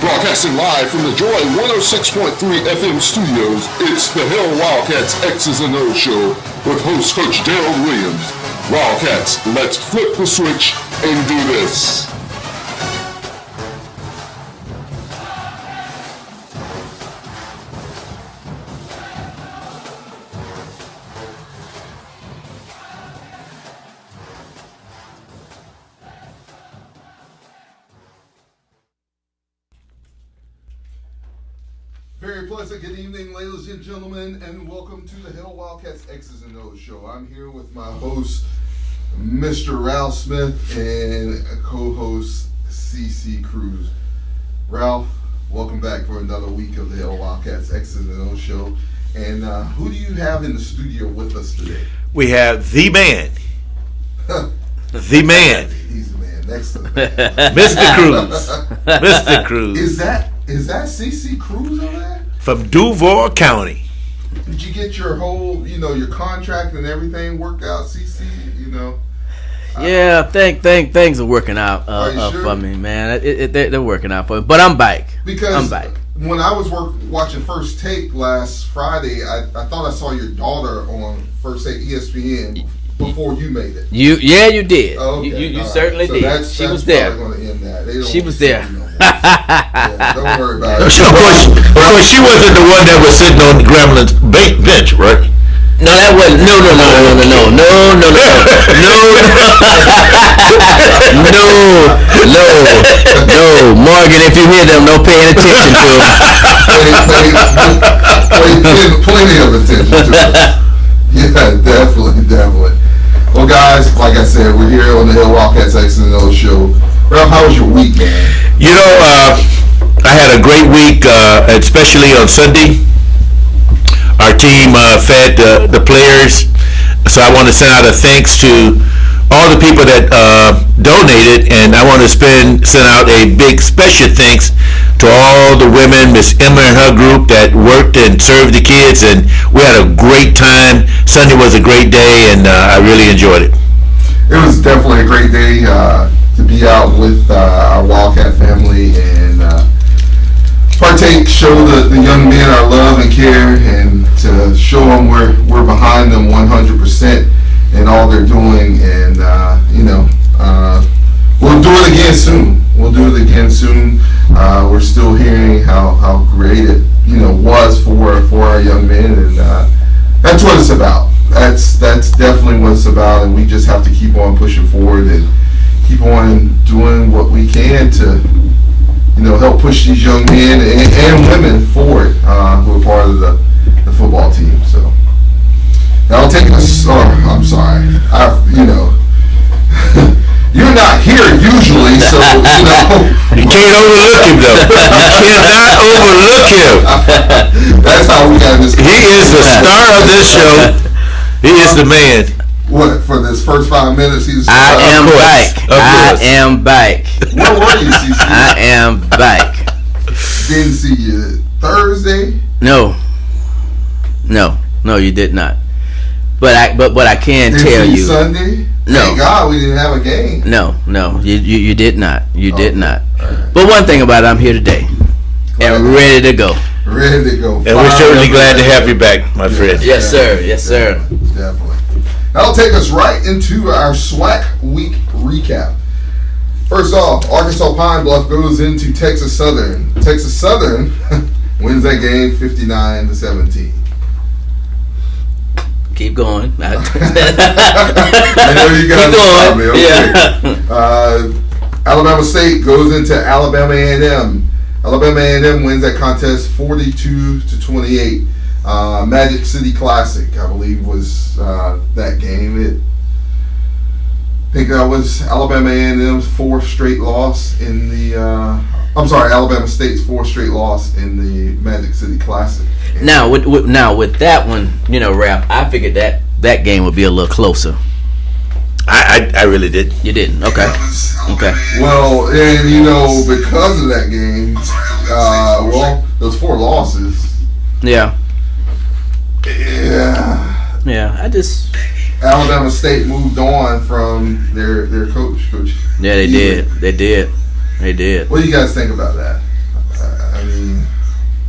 Broadcasting live from the Joy 106.3 FM studios, it's the Hill Wildcats X's and O's show with host Coach Daryl Williams. Wildcats, let's flip the switch and do this. Very pleasant good evening, ladies and gentlemen, and welcome to the Hill Wildcats X's and O's show. I'm here with my host, Mr. Ralph Smith, and co-host CC Cruz. Ralph, welcome back for another week of the Hill Wildcats X's and O's show. And who do you have in the studio with us today? We have the man. The man. He's the man. Next to the man. Mr. Cruz. Mr. Cruz. Is that CC Cruz on that? From Duval County. Did you get your whole, your contract and everything worked out, CC? Yeah, things are working out sure? for me, man. They're working out for me. But I'm back. Because I'm back. When I was watching First Take last Friday, I thought I saw your daughter on First Take ESPN before you made it. You did. Oh, okay. You certainly did. That's She was there. Going to end that. She was there. Yeah, don't worry about it. Of course, she wasn't the one that was sitting on Gremlin's bench, right? No, that wasn't. No. Morgan, if you hear them, don't pay any attention to them. Plenty of attention to them. Yeah, definitely. Well, guys, like I said, we're here on the Hill Wildcats X and O show. Ralph, how was your week, man? I had a great week, especially on Sunday. Our team fed the players, so I want to send out a thanks to all the people that donated, and I want to send out a big special thanks to all the women, Miss Emma and her group that worked and served the kids, and we had a great time. Sunday was a great day, and I really enjoyed it. It was definitely a great day to be out with our Wildcat family and show the young men our love and care, and to show them we're behind them 100% in all they're doing, and we'll do it again soon. We're still hearing how great it was for our young men, and that's what it's about. That's definitely what it's about, and we just have to keep on pushing forward and keep on doing what we can to help push these young men and women forward who are part of the football team. So that'll take us. I'm sorry. You're not here usually, so You can't overlook him, though. You cannot overlook him. That's how we got this. He is the star of this show. He is the man. What, for this first 5 minutes? I am back. Where were you, CC? I am back. Didn't see you Thursday. No, you did not. But I can tell you. Sunday. No. Thank God we didn't have a game. No, you did not. You did not. Right. But one thing about it, I'm here today and ready to go. Ready to go. And we're certainly glad to have you back, my friend. Yes, sir. Yes, sir. Definitely. That'll take us right into our Swac week recap. First off, Arkansas Pine Bluff goes into Texas Southern. Texas Southern wins that game 59-17. Keep going. I know you guys Keep going. Okay. Yeah. Alabama State goes into Alabama A&M. Alabama A&M wins that contest 42-28. Magic City Classic, I believe, was that game. I think that was Alabama A&M's fourth straight loss in the. Alabama State's fourth straight loss in the Magic City Classic. Now with that one, Ralph, I figured that game would be a little closer. I really did. You didn't? Okay. Okay. Well, and because of that game, those four losses. Yeah. Yeah. Yeah. Alabama State moved on from their coach. Yeah, they did. They did. What do you guys think about that?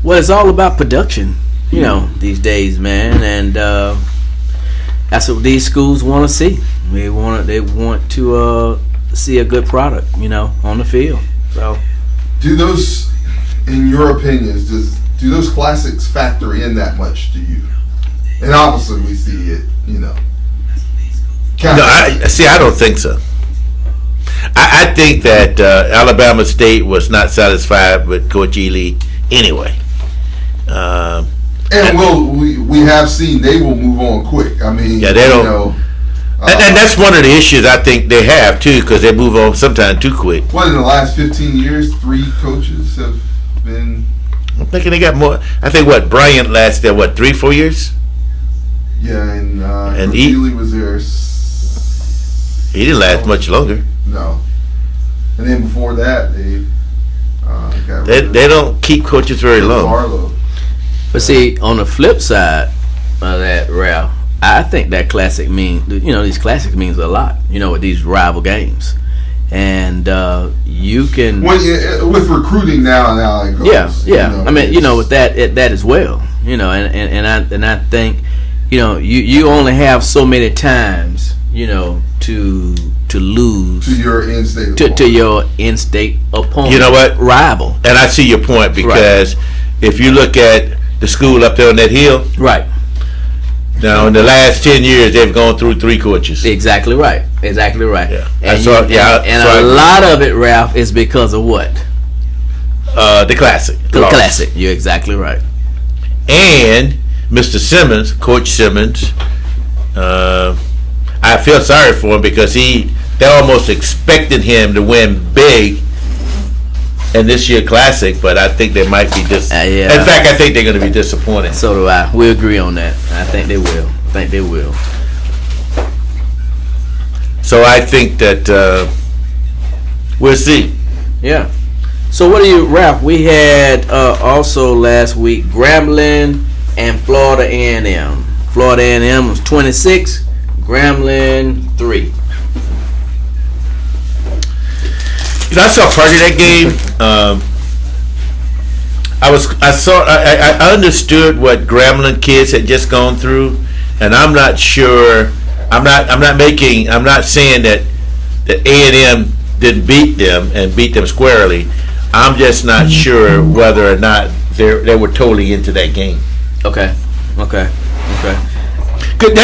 Well, it's all about production, these days, man, and that's what these schools want to see. They want to see a good product, on the field. So, do those, in your opinions, do those classics factor in that much to you? And obviously, we see it, No, I don't think so. I think that Alabama State was not satisfied with Coach Ely anyway. We have seen they will move on quick. I mean, yeah, they don't. And that's one of the issues I think they have too, because they move on sometimes too quick. What, in the last 15 years, 3 coaches have been? I'm thinking they got more. I think Bryant lasted 3-4 years. Yeah, and Coach Ely was there. He didn't last much longer. No, and then before that they don't keep coaches very long. Barlow. But see, on the flip side of that, Ralph, I think that classic these classics means a lot, with these rival games. And you can... with recruiting now it goes. Yeah. I mean, with that as well. And I think, you only have so many times, to lose to your in-state opponent. To your in-state opponent. You know what? Rival. And I see your point, because if you look at the school up there on that hill, right. Now in the last 10 years, they've gone through 3 coaches. Exactly right. Yeah. And a lot of it, Ralph, is because of what? The classic. The classic. You're exactly right. And Mr. Simmons, Coach Simmons, I feel sorry for him, because they almost expected him to win big in this year classic, but I think they might be In fact, I think they're going to be disappointed. So do I. We agree on that. I think they will. So I think that we'll see. Yeah. So what do you, Ralph? We had also last week Grambling and Florida A&M. Florida A&M was 26. Grambling 3. I saw part of that game. I understood what Grambling kids had just gone through, and I'm not sure. I'm not saying that A&M didn't beat them and beat them squarely. I'm just not sure whether or not they were totally into that game. Okay. That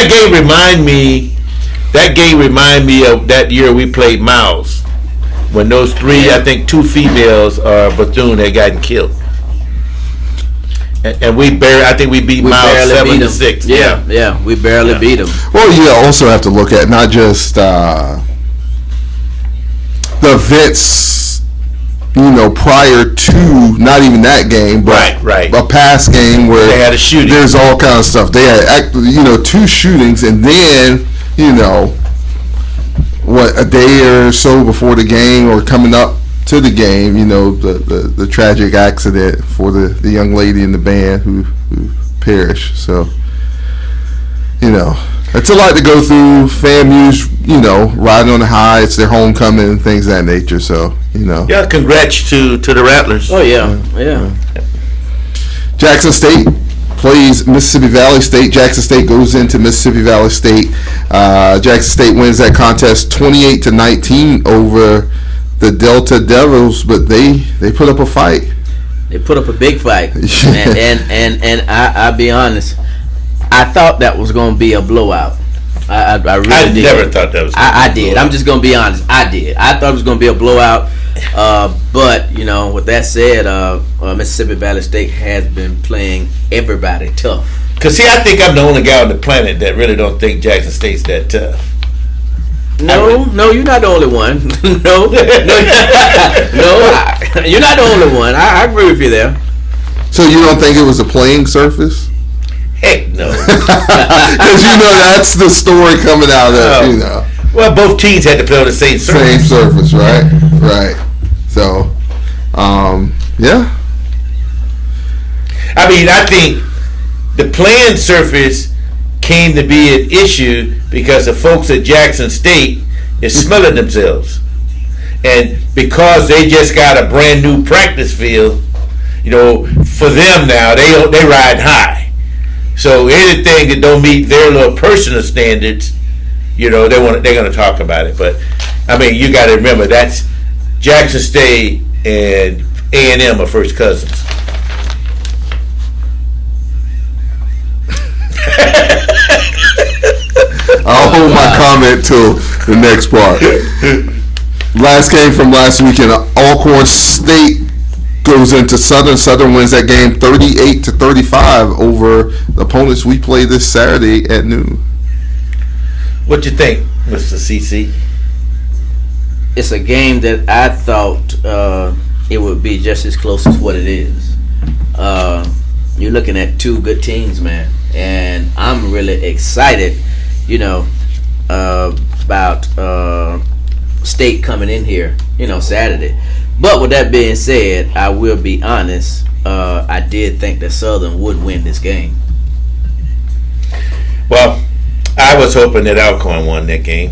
game remind me of that year we played Miles, when those 3, I think 2 females, Bethune, had gotten killed, and I think we beat Miles 7-6. Yeah, we barely beat them. Well, you also have to look at not just the events, prior to not even that game, but a past game where they had a shooting. There's all kinds of stuff. They had 2 shootings, and then a day or so before the game or coming up to the game, the tragic accident for the young lady in the band who perished. So, it's a lot to go through. FAMU's, riding on the high. It's their homecoming and things of that nature. So, Yeah, congrats to the Rattlers. Oh, yeah. Jackson State plays Mississippi Valley State. Jackson State goes into Mississippi Valley State. Jackson State wins that contest 28-19 over the Delta Devils, but they put up a fight. They put up a big fight, and I'll be honest, I thought that was going to be a blowout. I really did. I never thought that was. I did. I'm just going to be honest. I did. I thought it was going to be a blowout. But with that said, Mississippi Valley State has been playing everybody tough. Cause see, I think I'm the only guy on the planet that really don't think Jackson State's that tough. No, you're not the only one. No, you're not the only one. I agree with you there. So you don't think it was a playing surface? Heck no. Because that's the story coming out of Well, both teams had to play on the same surface. Same surface, right? Right. So, yeah. I mean, I think the playing surface came to be an issue because the folks at Jackson State is smelling themselves. And because they just got a brand new practice field, for them now, they ride high. So anything that don't meet their little personal standards, they're going to talk about it. But I mean, you got to remember that's Jackson State and A&M are first cousins. I'll hold my comment till the next part. Last game from last weekend, Alcorn State goes into Southern. Southern wins that game 38-35 over the opponents we play this Saturday at noon. What you think, Mr. CC? It's a game that I thought it would be just as close as what it is. You're looking at two good teams, man, and I'm really excited, about State coming in here, Saturday. But with that being said, I will be honest. I did think that Southern would win this game. Well, I was hoping that Alcorn won that game.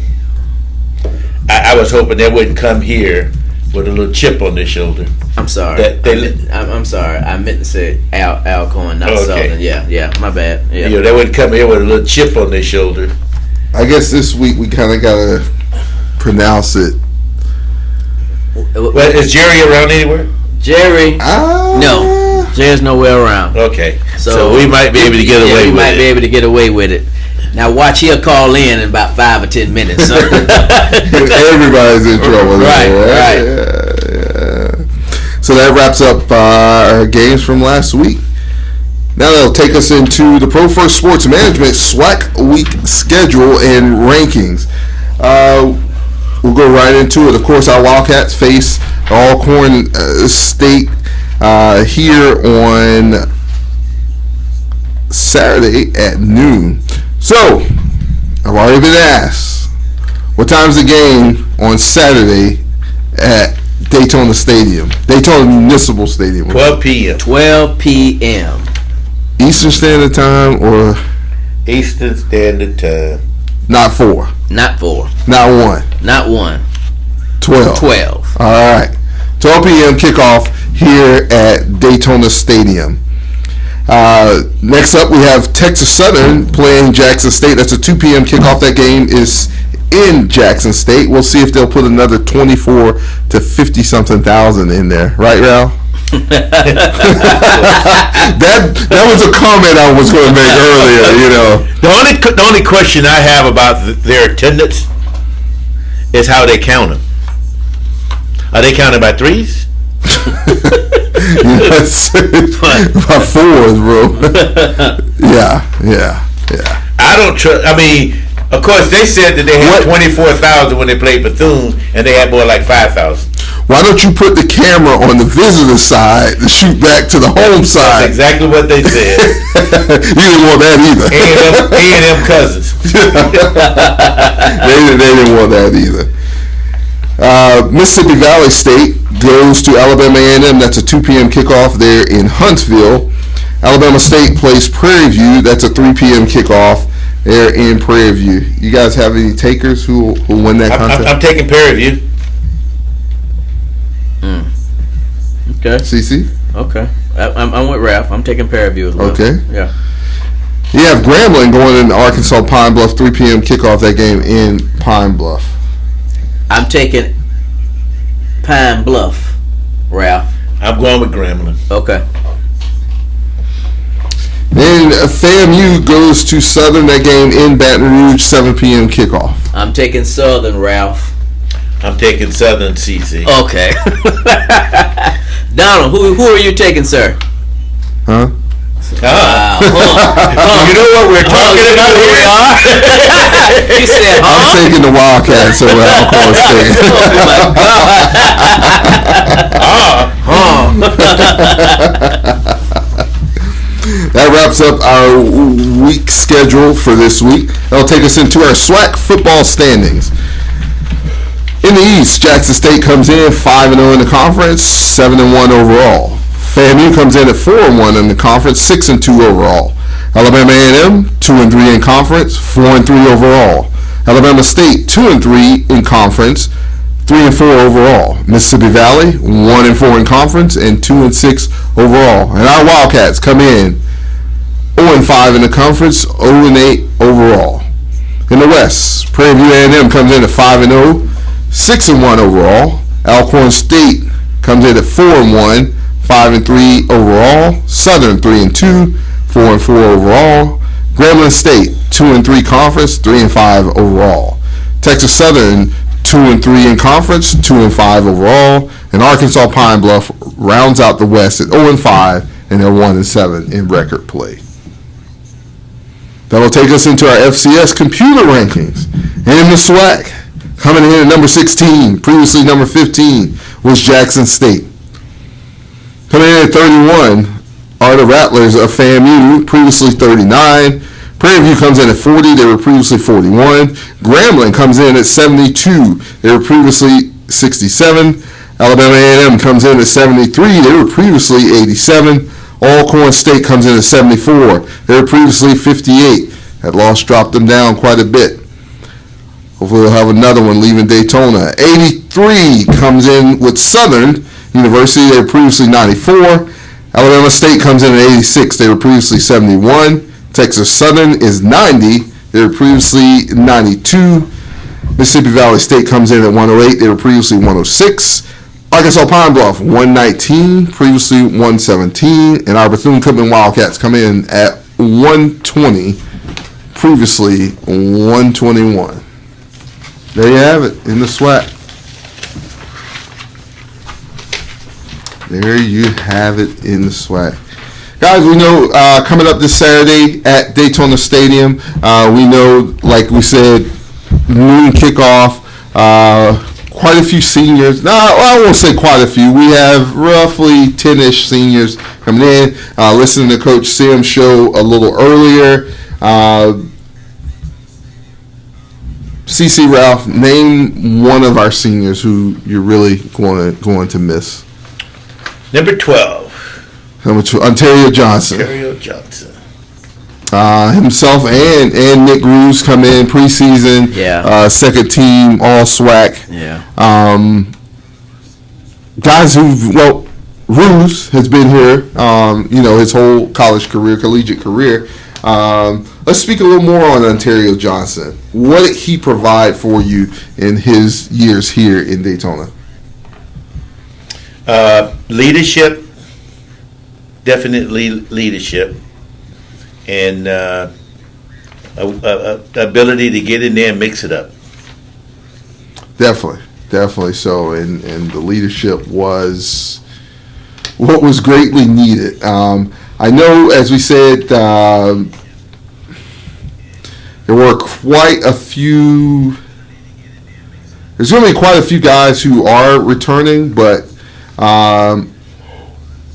I was hoping they wouldn't come here with a little chip on their shoulder. I'm sorry. I'm sorry. I meant to say Alcorn, not Southern. Yeah, my bad. Yeah. They wouldn't come here with a little chip on their shoulder. I guess this week we kind of got to pronounce it. Well, is Jerry around anywhere? Jerry? No. Jerry's nowhere around. Okay. So we might be able to get away with it. We might be able to get away with it. Now watch, he'll call in about 5 or 10 minutes. So. Everybody's in trouble. Right. Yeah. So that wraps up our games from last week. Now that'll take us into the Pro First Sports Management Swac week schedule and rankings. We'll go right into it. Of course, our Wildcats face Alcorn State here on Saturday at noon. So, I've already been asked, what time's the game on Saturday at Daytona Municipal Stadium? 12 p.m. 12 p.m. Eastern Standard Time or? Eastern Standard Time. Not 4. Not 4. Not 1. Not 1. 12. 12. All right. 12 p.m. kickoff here at Daytona Stadium. Next up, we have Texas Southern playing Jackson State. That's a 2 p.m. kickoff. That game is in Jackson State. We'll see if they'll put another 24 to 50 something thousand in there. Right, Ralph? that was a comment I was going to make earlier. The only question I have about their attendance is how they count them. Are they counted by threes? By fours, bro. Yeah. I don't trust. I mean, of course, they said that they had 24,000 when they played Bethune, and they had more like 5,000. Why don't you put the camera on the visitor side and shoot back to the home side? That's exactly what they said. You didn't want that either. A&M cousins. They didn't want that either. Mississippi Valley State goes to Alabama A&M. That's a 2 p.m. kickoff there in Huntsville. Alabama State plays Prairie View. That's a 3 p.m. kickoff there in Prairie View. You guys have any takers who win that contest? I'm taking Prairie View. Okay. CC? Okay. I'm with Ralph. I'm taking Prairie View as well. Okay. Yeah. You have Grambling going into Arkansas Pine Bluff, 3 p.m. kickoff that game in Pine Bluff. I'm taking Pine Bluff, Ralph. I'm going with Grambling. Okay. Then FAMU goes to Southern. That game in Baton Rouge, 7 p.m. kickoff. I'm taking Southern, Ralph. I'm taking Southern, CC. Okay. Donald, who are you taking, sir? Huh? You know what we're talking about here? You said, I'm taking the Wildcats over Alcorn State. That wraps up our week schedule for this week. That'll take us into our SWAC football standings. In the East, Jackson State comes in 5-0 in the conference, 7-1 overall. FAMU comes in at 4-1 in the conference, 6-2 overall. Alabama A&M 2-3 in conference, 4-3 overall. Alabama State 2-3 in conference, 3-4 overall. Mississippi Valley 1-4 in conference and 2-6 overall. And our Wildcats come in 0-5 in the conference, 0-8 overall. In the West, Prairie View A&M comes in at 5-0, 6-1 overall. Alcorn State comes in at 4-1, 5-3 overall. Southern 3-2, 4-4 overall. Grambling State 2-3 conference, 3-5 overall. Texas Southern 2-3 in conference, 2-5 overall. And Arkansas Pine Bluff rounds out the West at 0-5, and they're 1-7 in record play. That'll take us into our FCS Computer Rankings. And in the Swac, coming in at number 16, previously number 15, was Jackson State. Coming in at 31 are the Rattlers of FAMU, previously 39. Prairie View comes in at 40. They were previously 41. Grambling comes in at 72. They were previously 67. Alabama A&M comes in at 73. They were previously 87. Alcorn State comes in at 74. They were previously 58. That loss dropped them down quite a bit. Hopefully we'll have another one leaving Daytona. 83 comes in with Southern University. They were previously 94. Alabama State comes in at 86. They were previously 71. Texas Southern is 90. They were previously 92. Mississippi Valley State comes in at 108. They were previously 106. Arkansas Pine Bluff 119, previously 117. And our Bethune-Cookman Wildcats come in at 120, previously 121. There you have it in the SWAC. There you have it in the SWAC. Guys, we know coming up this Saturday at Daytona Stadium, we know, like we said, noon kickoff, quite a few seniors. No, I won't say quite a few. We have roughly 10-ish seniors coming in, listening to Coach Sim's show a little earlier. CC Ralph, name one of our seniors who you're really going to miss. Number 12. Number 2, Ontario Johnson. Himself and Nick Ruse come in preseason. Yeah. Second team All SWAC. Yeah. Guys Ruse has been here. His whole collegiate career. Let's speak a little more on Ontario Johnson. What did he provide for you in his years here in Daytona? Leadership, definitely leadership, and ability to get in there and mix it up. Definitely so, and the leadership was what was greatly needed. I know, as we said, there were quite a few. There's going to be quite a few guys who are returning, but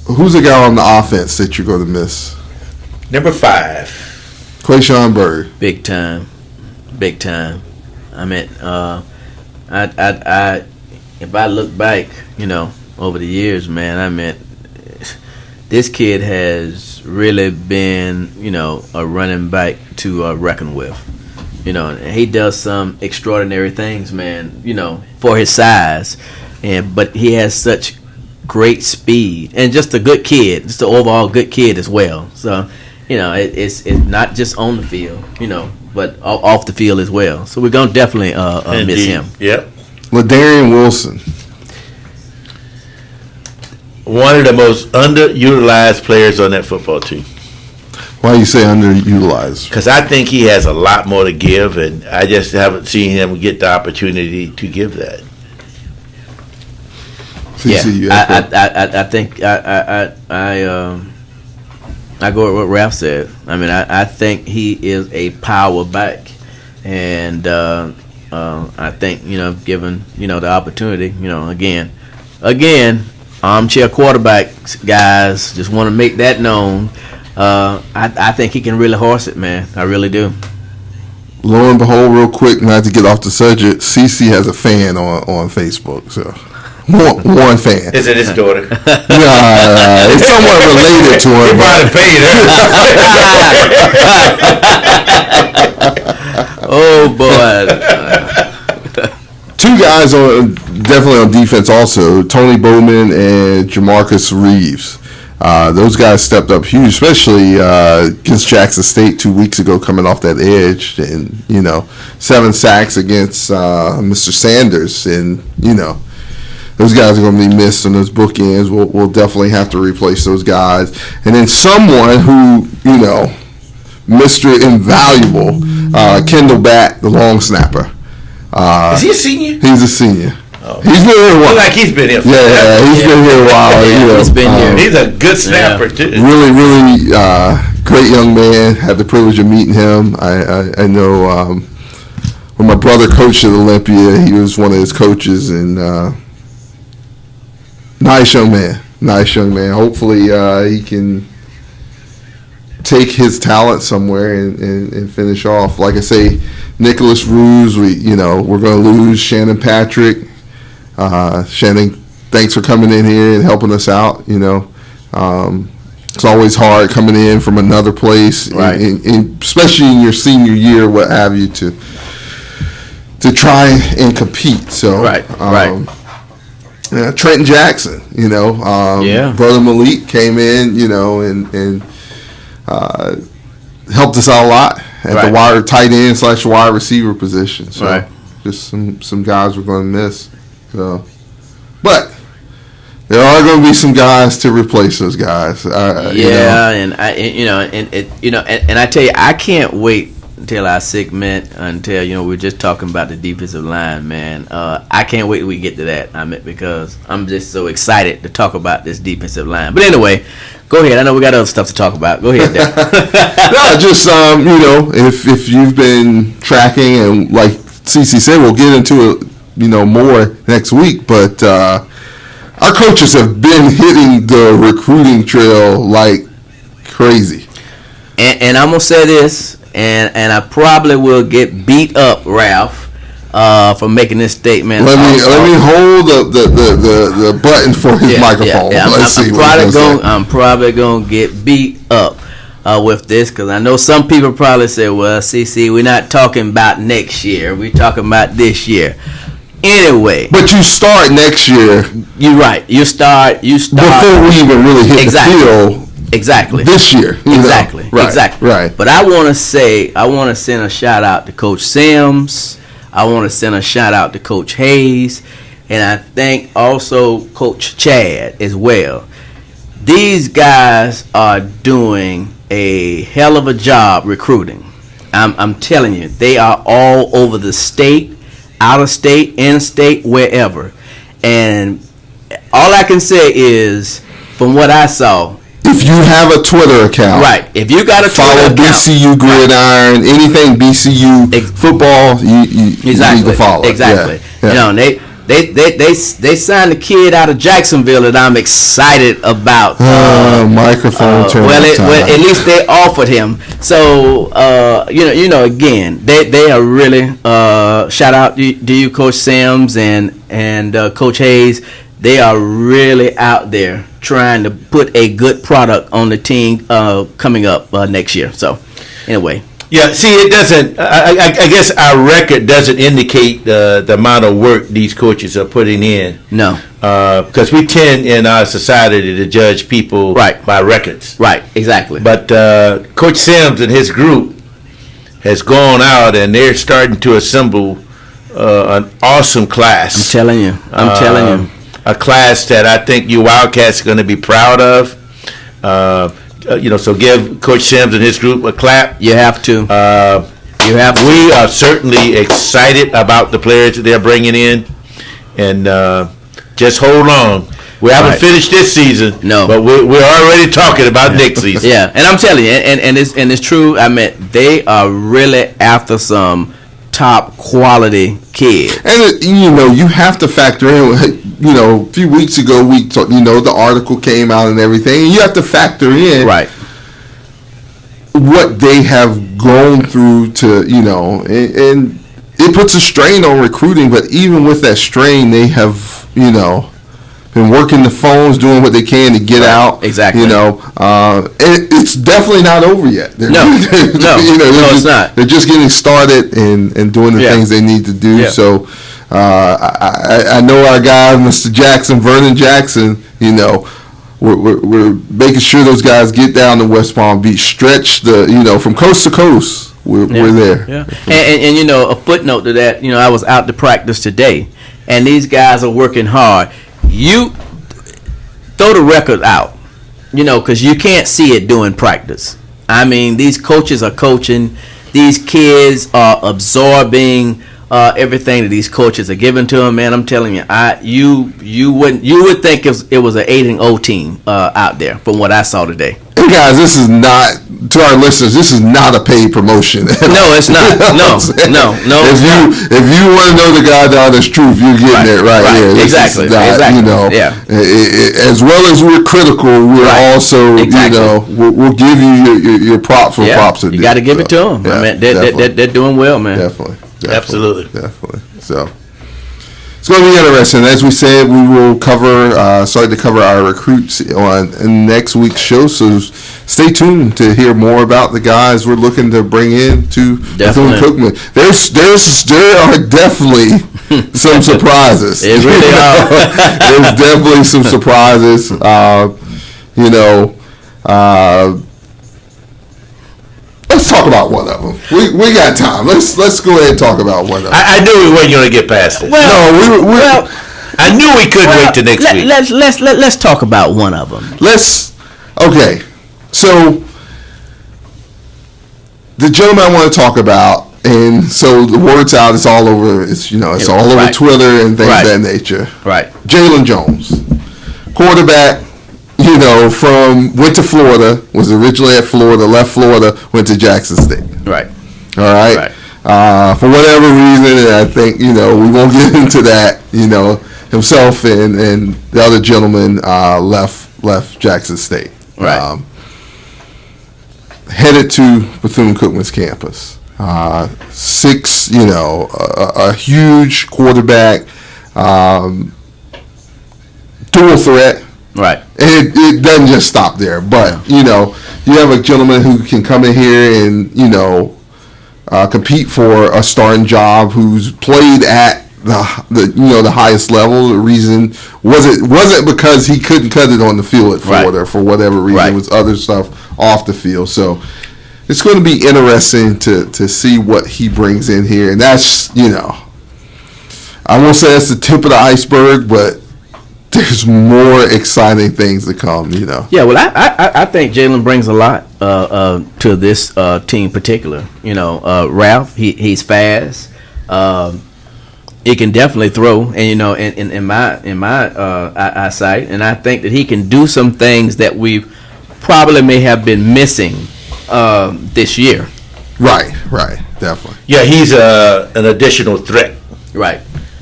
who's the guy on the offense that you're going to miss? Number 5, Quayshawn Bird. Big time. I mean, if I look back, over the years, man, I mean, this kid has really been, a running back to reckon with. And he does some extraordinary things, man, for his size. But he has such great speed and just a good kid, just an overall good kid as well. So, it's not just on the field, but off the field as well. So we're going to definitely miss him. Yep. LaDarian Wilson. One of the most underutilized players on that football team. Why do you say underutilized? Because I think he has a lot more to give, and I just haven't seen him get the opportunity to give that. I think I go with what Ralph said. I mean, I think he is a power back, and I think given the opportunity, again, armchair quarterbacks, guys, just want to make that known. I think he can really horse it, man. I really do. Lo and behold, real quick, not to get off the subject, CC has a fan on Facebook, so. One fan. Is it his daughter? Nah, it's somewhat related to her. He probably paid her. Oh boy. Two guys definitely on defense also, Tony Bowman and Jamarcus Reeves. Those guys stepped up huge, especially against Jackson State 2 weeks ago, coming off that edge, and 7 sacks against Mr. Sanders, and those guys are going to be missed on those bookends. We'll definitely have to replace those guys, and then someone who Mr. Invaluable, Kendall Batt, the long snapper. Is he a senior? He's a senior. Oh. He's been here a while. Like he's been here. He's been here a while. He's been here. He's a good snapper too. Really, really great young man. Had the privilege of meeting him. I know when my brother coached at Olympia, he was one of his coaches, and nice young man. Hopefully he can take his talent somewhere and finish off. Like I say, Nicholas Ruse, we're going to lose Shannon Patrick. Shannon, thanks for coming in here and helping us out. It's always hard coming in from another place, right? And especially in your senior year, what have you, to try and compete. So right. Trenton Jackson, Brother Malik came in, and helped us out a lot at the wide tight end / wide receiver position. So just some guys we're going to miss. So, but there are going to be some guys to replace those guys. And I tell you, I can't wait until our segment, until we're just talking about the defensive line, man. I can't wait till we get to that. Because I'm just so excited to talk about this defensive line. But anyway, go ahead. I know we got other stuff to talk about. Go ahead, Dan. No, just if you've been tracking, and like CC said, we'll get into it, more next week. But our coaches have been hitting the recruiting trail like crazy. And I'm gonna say this, and I probably will get beat up, Ralph, for making this statement. Let me hold the button for his microphone. Yeah. I'm probably gonna get beat up with this, because I know some people probably say, "Well, CC, we're not talking about next year. We're talking about this year." Anyway, but you start next year. You're right. You start before we even really hit the field. Exactly. This year. Exactly. Right. Exactly. Right. But I want to send a shout out to Coach Sims. I want to send a shout out to Coach Hayes, and I thank also Coach Chad as well. These guys are doing a hell of a job recruiting. I'm telling you, they are all over the state, out of state, in state, wherever. And all I can say is, from what I saw, if you have a Twitter account, if you got a follow Twitter BCU Gridiron, anything BCU football, you need to follow. Exactly. Yeah. They signed a kid out of Jacksonville that I'm excited about. Microphone turn. Well, at least they offered him. So again, they are really shout out to you, Coach Sims and Coach Hayes. They are really out there trying to put a good product on the team coming up next year. So anyway. Yeah, see, it doesn't. I guess our record doesn't indicate the amount of work these coaches are putting in. No, because we tend in our society to judge people by records. Right, exactly. But Coach Sims and his group has gone out and they're starting to assemble an awesome class. I'm telling you. A class that I think you Wildcats are going to be proud of. So give Coach Sims and his group a clap. You have to. We are certainly excited about the players that they're bringing in, and just hold on. We haven't finished this season, but we're already talking about next season. Yeah, and I'm telling you, and it's true. I mean, they are really after some top quality kids. And you have to factor in. A few weeks ago, we talked, the article came out and everything, and you have to factor in what they have gone through to, and it puts a strain on recruiting, but even with that strain, they have, been working the phones, doing what they can to get out. Exactly. It's definitely not over yet. No, it's not. They're just getting started and doing the things they need to do. Yeah. So, I know our guy, Mr. Jackson, Vernon Jackson. We're making sure those guys get down to West Palm Beach, stretch from coast to coast. We're there. Yeah. And a footnote to that. I was out to practice today, and these guys are working hard. You throw the record out, because you can't see it during practice. I mean, these coaches are coaching. These kids are absorbing everything that these coaches are giving to them. Man, I'm telling you, you would think it was an 8-0 team out there from what I saw today. And guys, this is not, to our listeners, this is not a paid promotion. No, it's not. No. If you want to know the guy down the truth, you're getting it right here. Exactly. As well as we're critical, we're also, we'll give you your props for props. You got to give it to them. Yeah, I mean, they're doing well, man. Definitely. Absolutely. So it's going to be interesting. As we said, we will start to cover our recruits in next week's show. So stay tuned to hear more about the guys we're looking to bring in to Bethune Cookman. There are definitely some surprises. It really are. There's definitely some surprises. Let's talk about one of them. We got time. Let's go ahead and talk about one of them. I knew we weren't going to get past it. I knew we couldn't wait till next week. Let's talk about one of them. Okay. So the gentleman I want to talk about, and so the word's out. It's all over. It's all over Twitter and things of that nature. Right. Jalen Jones, quarterback. Went to Florida, was originally at Florida, left Florida, went to Jackson State. Right. All right. For whatever reason, and I think, we won't get into that, himself and the other gentleman left Jackson State. Right. Headed to Bethune-Cookman's campus. A huge quarterback, dual threat. Right. And it doesn't just stop there, but you have a gentleman who can come in here and compete for a starting job, who's played at the highest level. The reason wasn't because he couldn't cut it on the field at Florida for whatever reason. It was other stuff off the field. So it's going to be interesting to see what he brings in here, and that's I won't say that's the tip of the iceberg, but there's more exciting things to come, Yeah, well, I think Jalen brings a lot to this team, particular. Ralph, he's fast. He can definitely throw, and in my eyesight, and I think that he can do some things that we probably may have been missing this year. Right, definitely. Yeah, he's an additional threat. Right,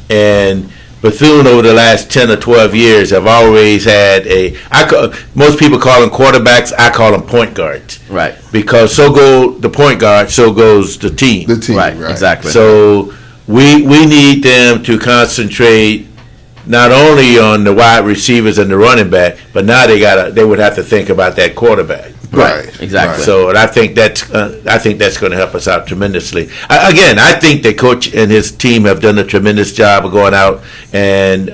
and Bethune over the last 10 or 12 years have always had most people call them quarterbacks, I call them point guards. Right. Because so go the point guard, so goes the team. Right. Exactly. So we need them to concentrate not only on the wide receivers and the running back, but now they would have to think about that quarterback. Right. Exactly. So, and I think that's going to help us out tremendously. I think the coach and his team have done a tremendous job of going out and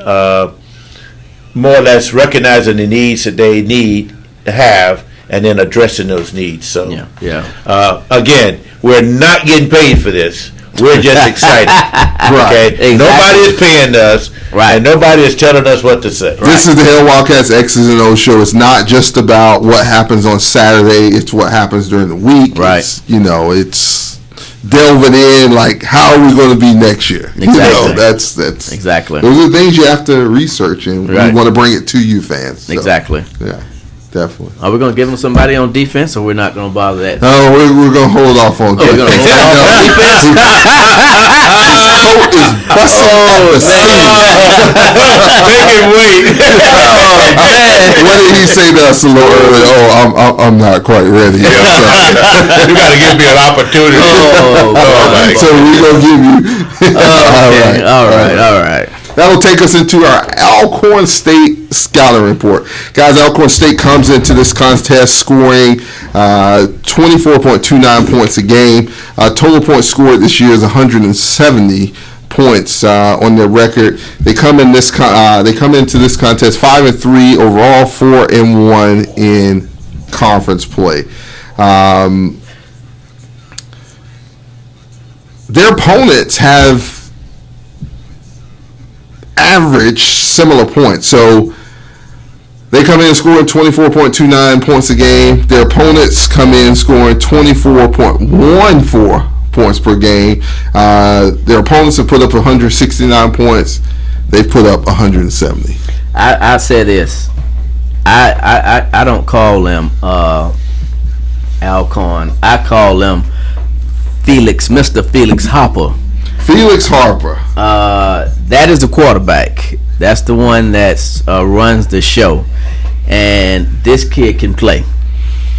more or less recognizing the needs that they need to have, and then addressing those needs. So, again, we're not getting paid for this. We're just excited. Okay, exactly. Nobody is paying us, and nobody is telling us what to say. This is the Hill Wildcats X's and O's show. It's not just about what happens on Saturday. It's what happens during the week. Right. It's delving in, like, how are we going to be next year? Exactly. That's exactly. Those are things you have to research, and we want to bring it to you fans. So, exactly. Yeah. Definitely. Are we going to give them somebody on defense, or we're not going to bother that? No, we're going to hold off on defense. We're going to hold off on defense? His coat is busting at the seams. Make him wait. What did he say to us a little earlier? I'm not quite ready yet. You got to give me an opportunity. So we're going to give you. All right. That'll take us into our Alcorn State scouting report. Guys, Alcorn State comes into this contest scoring 24.29 points a game. Total points scored this year is 170. points on their record. They come in this they come into this contest 5-3 overall, 4-1 in conference play. Their opponents have averaged similar points. So they come in scoring 24.29 points a game. Their opponents come in scoring 24.14 points per game. Their opponents have put up 169 points. They've put up 170. I say this. I don't call them Alcorn. I call them Mr. Felix Harper. Felix Harper. That is the quarterback. That's the one that runs the show. And this kid can play.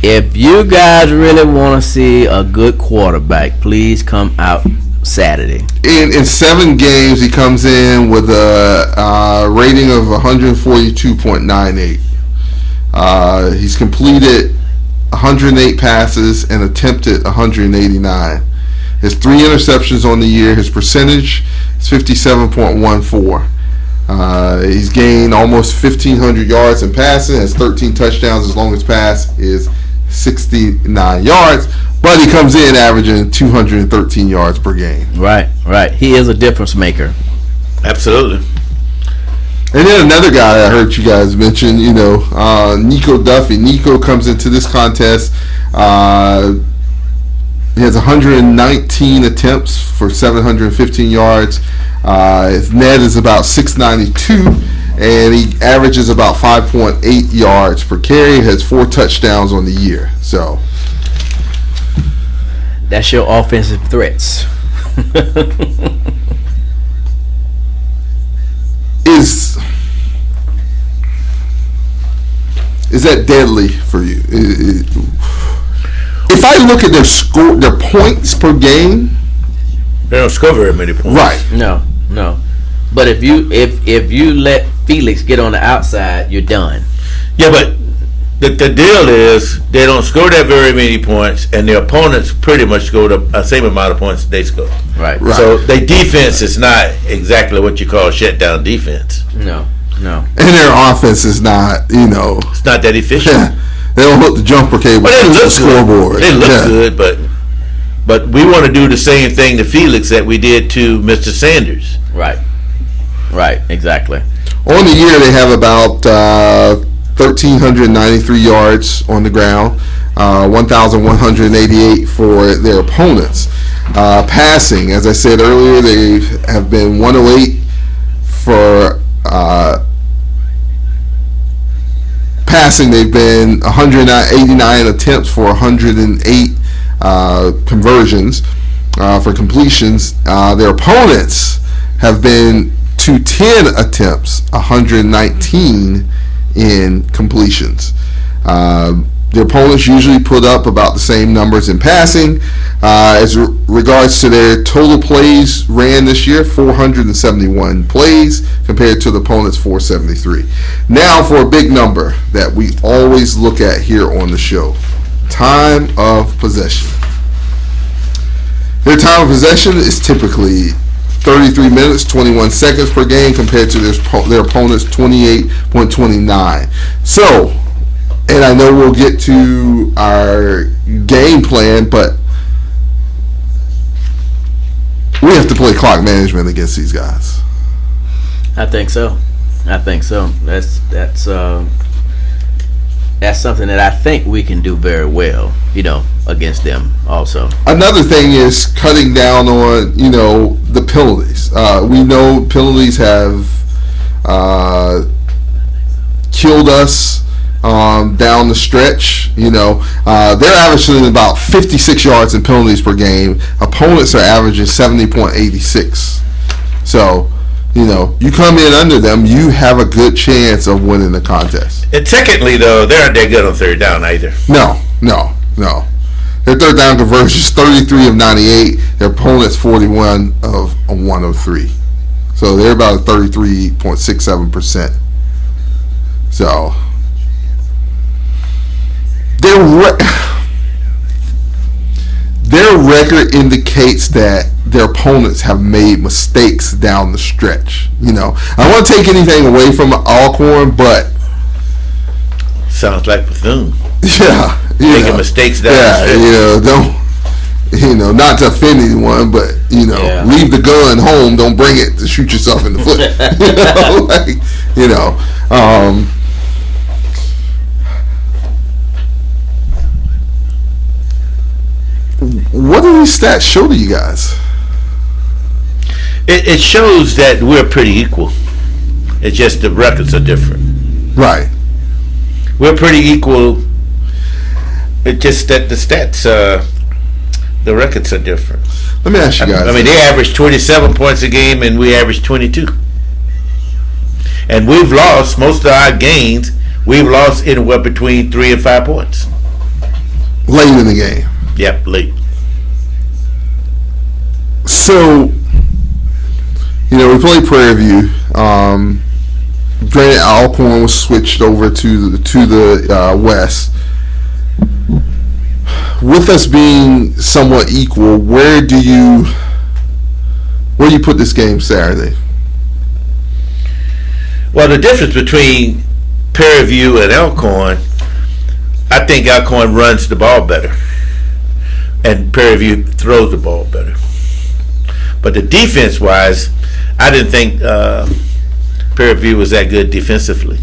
If you guys really want to see a good quarterback, please come out Saturday. In 7 games, he comes in with a rating of 142.98. He's completed 108 passes and attempted 189. His 3 interceptions on the year. His percentage is 57.14. He's gained almost 1,500 yards in passing. Has 13 touchdowns. His longest pass is 69 yards. But he comes in averaging 213 yards per game. Right. He is a difference maker. Absolutely. And then another guy I heard you guys mention, Nico Duffy. Nico comes into this contest. He has 119 attempts for 715 yards. His net is about 692, and he averages about 5.8 yards per carry. He has 4 touchdowns on the year. So that's your offensive threats. Is that deadly for you? If I look at their points per game, they don't score very many points. Right. No. But if you let Felix get on the outside, you're done. Yeah, but the deal is they don't score that very many points, and their opponents pretty much score the same amount of points they score. Right. So their defense is not exactly what you call shutdown defense. No. And their offense is not, It's not that efficient. Yeah, they don't hook the jumper cable to the scoreboard. They look good, but we want to do the same thing to Felix that we did to Mr. Sanders. Right, exactly. On the year, they have about 1,393 yards on the ground, 1,188 for their opponents. Passing, as I said earlier, they have been 108 for passing. They've been 189 attempts for 108 conversions for completions. Their opponents have been 210 attempts, 119 in completions. Their opponents usually put up about the same numbers in passing. As regards to their total plays ran this year, 471 plays compared to the opponent's 473. Now for a big number that we always look at here on the show, time of possession. Their time of possession is typically 33 minutes, 21 seconds per game compared to their opponent's 28.29. So, and I know we'll get to our game plan, but we have to play clock management against these guys. I think so. That's something that I think we can do very well, against them also. Another thing is cutting down on, the penalties. We know penalties have killed us down the stretch. They're averaging about 56 yards in penalties per game. Opponents are averaging 70.86. So, you come in under them, you have a good chance of winning the contest. And technically, though, they aren't that good on third down either. No. Their third down conversion is 33 of 98. Their opponent's 41 of 103. So they're about 33.67%. So their record indicates that their opponents have made mistakes down the stretch. You know, I don't want to take anything away from Alcorn, but sounds like Bethune. Yeah, making mistakes down the stretch. Don't, not to offend anyone, but leave the gun home. Don't bring it to shoot yourself in the foot. What do these stats show to you guys? It shows that we're pretty equal. It's just the records are different. Right. We're pretty equal. It's just that the stats, the records are different. Let me ask you guys. I mean, they average 27 points a game, and we average 22. And we've lost most of our gains. We've lost anywhere between 3 and 5 points. Late in the game. Yep, late. So, we played Prairie View. Granted, Alcorn was switched over to the west. With us being somewhat equal, where do you put this game Saturday? Well, the difference between Prairie View and Alcorn, I think Alcorn runs the ball better, and Prairie View throws the ball better. But the defense-wise, I didn't think Prairie View was that good defensively,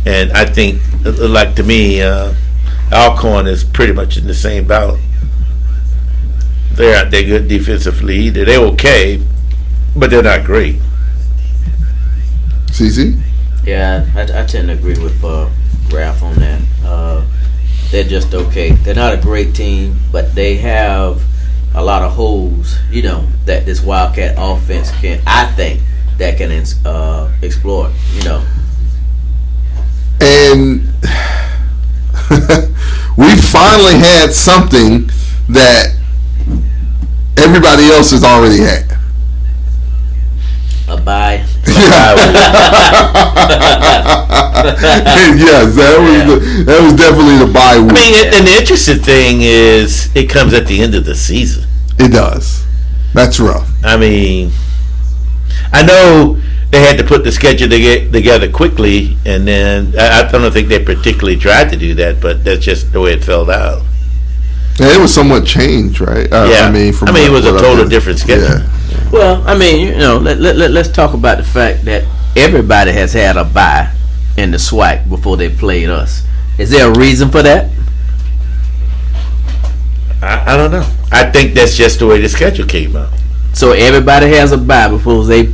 and I think, like to me, Alcorn is pretty much in the same bout. They're not that good defensively either. They're okay, but they're not great. CC? Yeah, I tend to agree with Ralph on that. They're just okay. They're not a great team, but they have a lot of holes, that this Wildcat offense can exploit, And we finally had something that everybody else has already had. A bye. Yes, that was definitely the bye week. I mean, and the interesting thing is it comes at the end of the season. It does. That's rough. I mean, I know they had to put the schedule together quickly, and then I don't think they particularly tried to do that, but that's just the way it fell out. Yeah, it was somewhat changed, right? Yeah. It was a total different schedule. Yeah. Well, I mean, let's talk about the fact that everybody has had a bye in the Swac before they played us. Is there a reason for that? I don't know. I think that's just the way the schedule came out. So everybody has a bye before they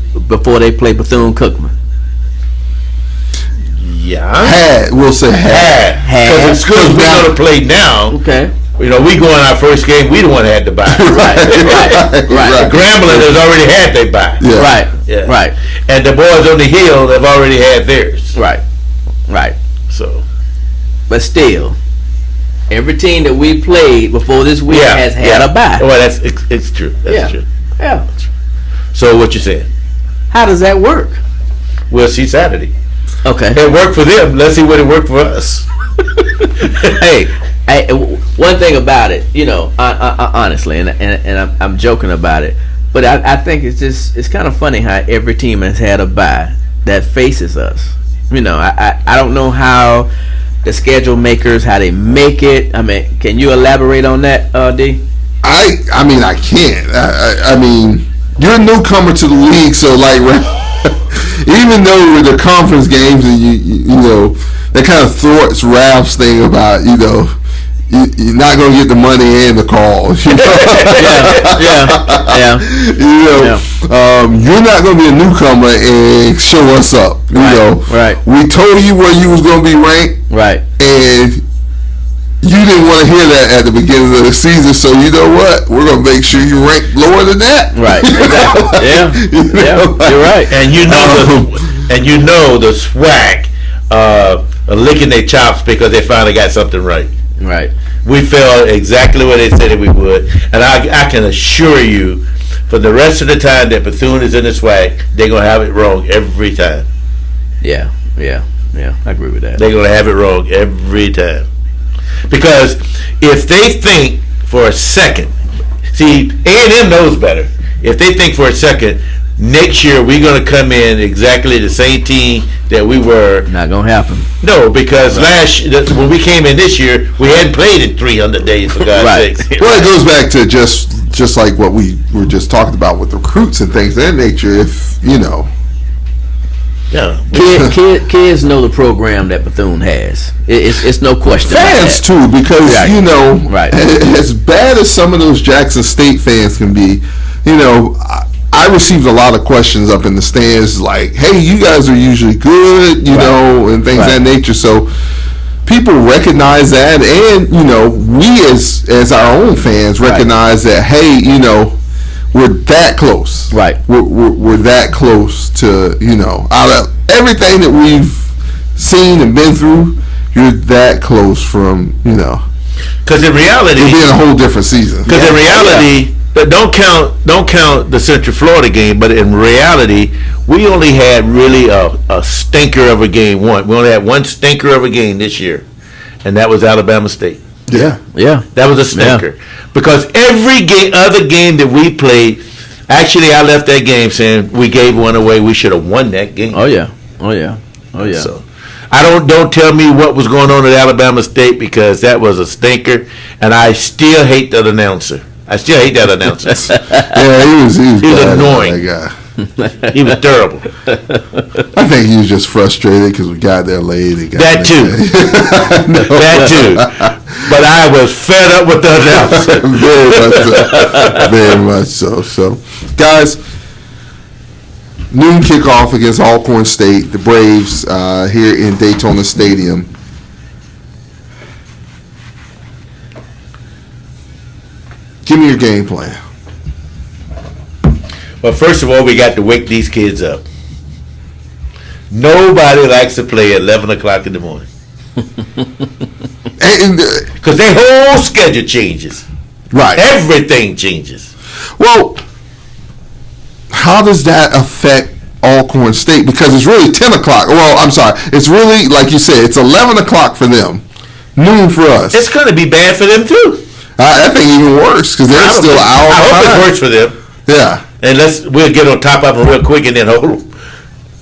play Bethune Cookman. Yeah. We'll say had. Because we're going to play now. Okay. We go in our first game. We the one that had to buy. Right. Grambling has already had their buy. Yeah. Right. Yeah. Right. And the boys on the hill have already had theirs. Right. So. But still, every team that we played before this week has had a bye. Well, it's true. That's true. Yeah. So what you saying? How does that work? We'll see Saturday. Okay. It worked for them. Let's see what it worked for us. Hey, one thing about it, honestly, and I'm joking about it, but I think it's kind of funny how every team has had a bye that faces us. I don't know how the schedule makers, how they make it. I mean, can you elaborate on that, D? I mean, I can't. I mean, you're a newcomer to the league, so even though with the conference games and that kind of thwarts Ralph's thing about you're not gonna get the money and the calls. Yeah. You're not gonna be a newcomer and show us up. Right. We told you where you was gonna be ranked. Right. And you didn't want to hear that at the beginning of the season, so you know what? We're gonna make sure you rank lower than that. Right. Exactly. Yeah. You're right. And the Swac are licking their chops because they finally got something right. Right. We felt exactly what they said we would, and I can assure you, for the rest of the time that Bethune is in the Swac, they're gonna have it wrong every time. Yeah. I agree with that. They're gonna have it wrong every time. Because if they think for a second, see, A&M knows better. if they think for a second, next year we're going to come in exactly the same team that we were. Not going to happen. No, because when we came in this year, we hadn't played in 300 days, for God's sake. Well, it goes back to just like what we were just talking about with recruits and things of that nature. If, Yeah. Kids know the program that Bethune has. It's no question. Fans too, because Right. as bad as some of those Jackson State fans can be, I received a lot of questions up in the stands like, "Hey, you guys are usually good," and things of that nature. So people recognize that, and we as our own fans recognize that. Hey, we're that close. Right. We're that close to, out of everything that we've seen and been through, you're that close from, Because in reality, it'll be in a whole different season. Because in reality, don't count the Central Florida game, but in reality, we only had really a stinker of a game. We only had one stinker of a game this year, and that was Alabama State. Yeah. That was a stinker. Because every other game that we played, actually, I left that game saying we gave one away. We should have won that game. Oh yeah. So, don't tell me what was going on at Alabama State, because that was a stinker, and I still hate that announcer. Yeah, he was bad, annoying. That guy. He was terrible. I think he was just frustrated because we got there late. That too. That too. But I was fed up with the announcer. Very much so. So, guys, noon kickoff against Alcorn State, the Braves, here in Daytona Stadium. Give me your game plan. Well, first of all, we got to wake these kids up. Nobody likes to play at 11 o'clock in the morning. Because their whole schedule changes. Right. Everything changes. Well, how does that affect Alcorn State? Because it's really 10 o'clock. Well, I'm sorry. It's really, like you said, it's 11 o'clock for them. Noon for us. It's going to be bad for them, too. I think even worse, because they're still an hour I hope behind. it's worse for them. Yeah. And we'll get on top of them real quick and then hold them.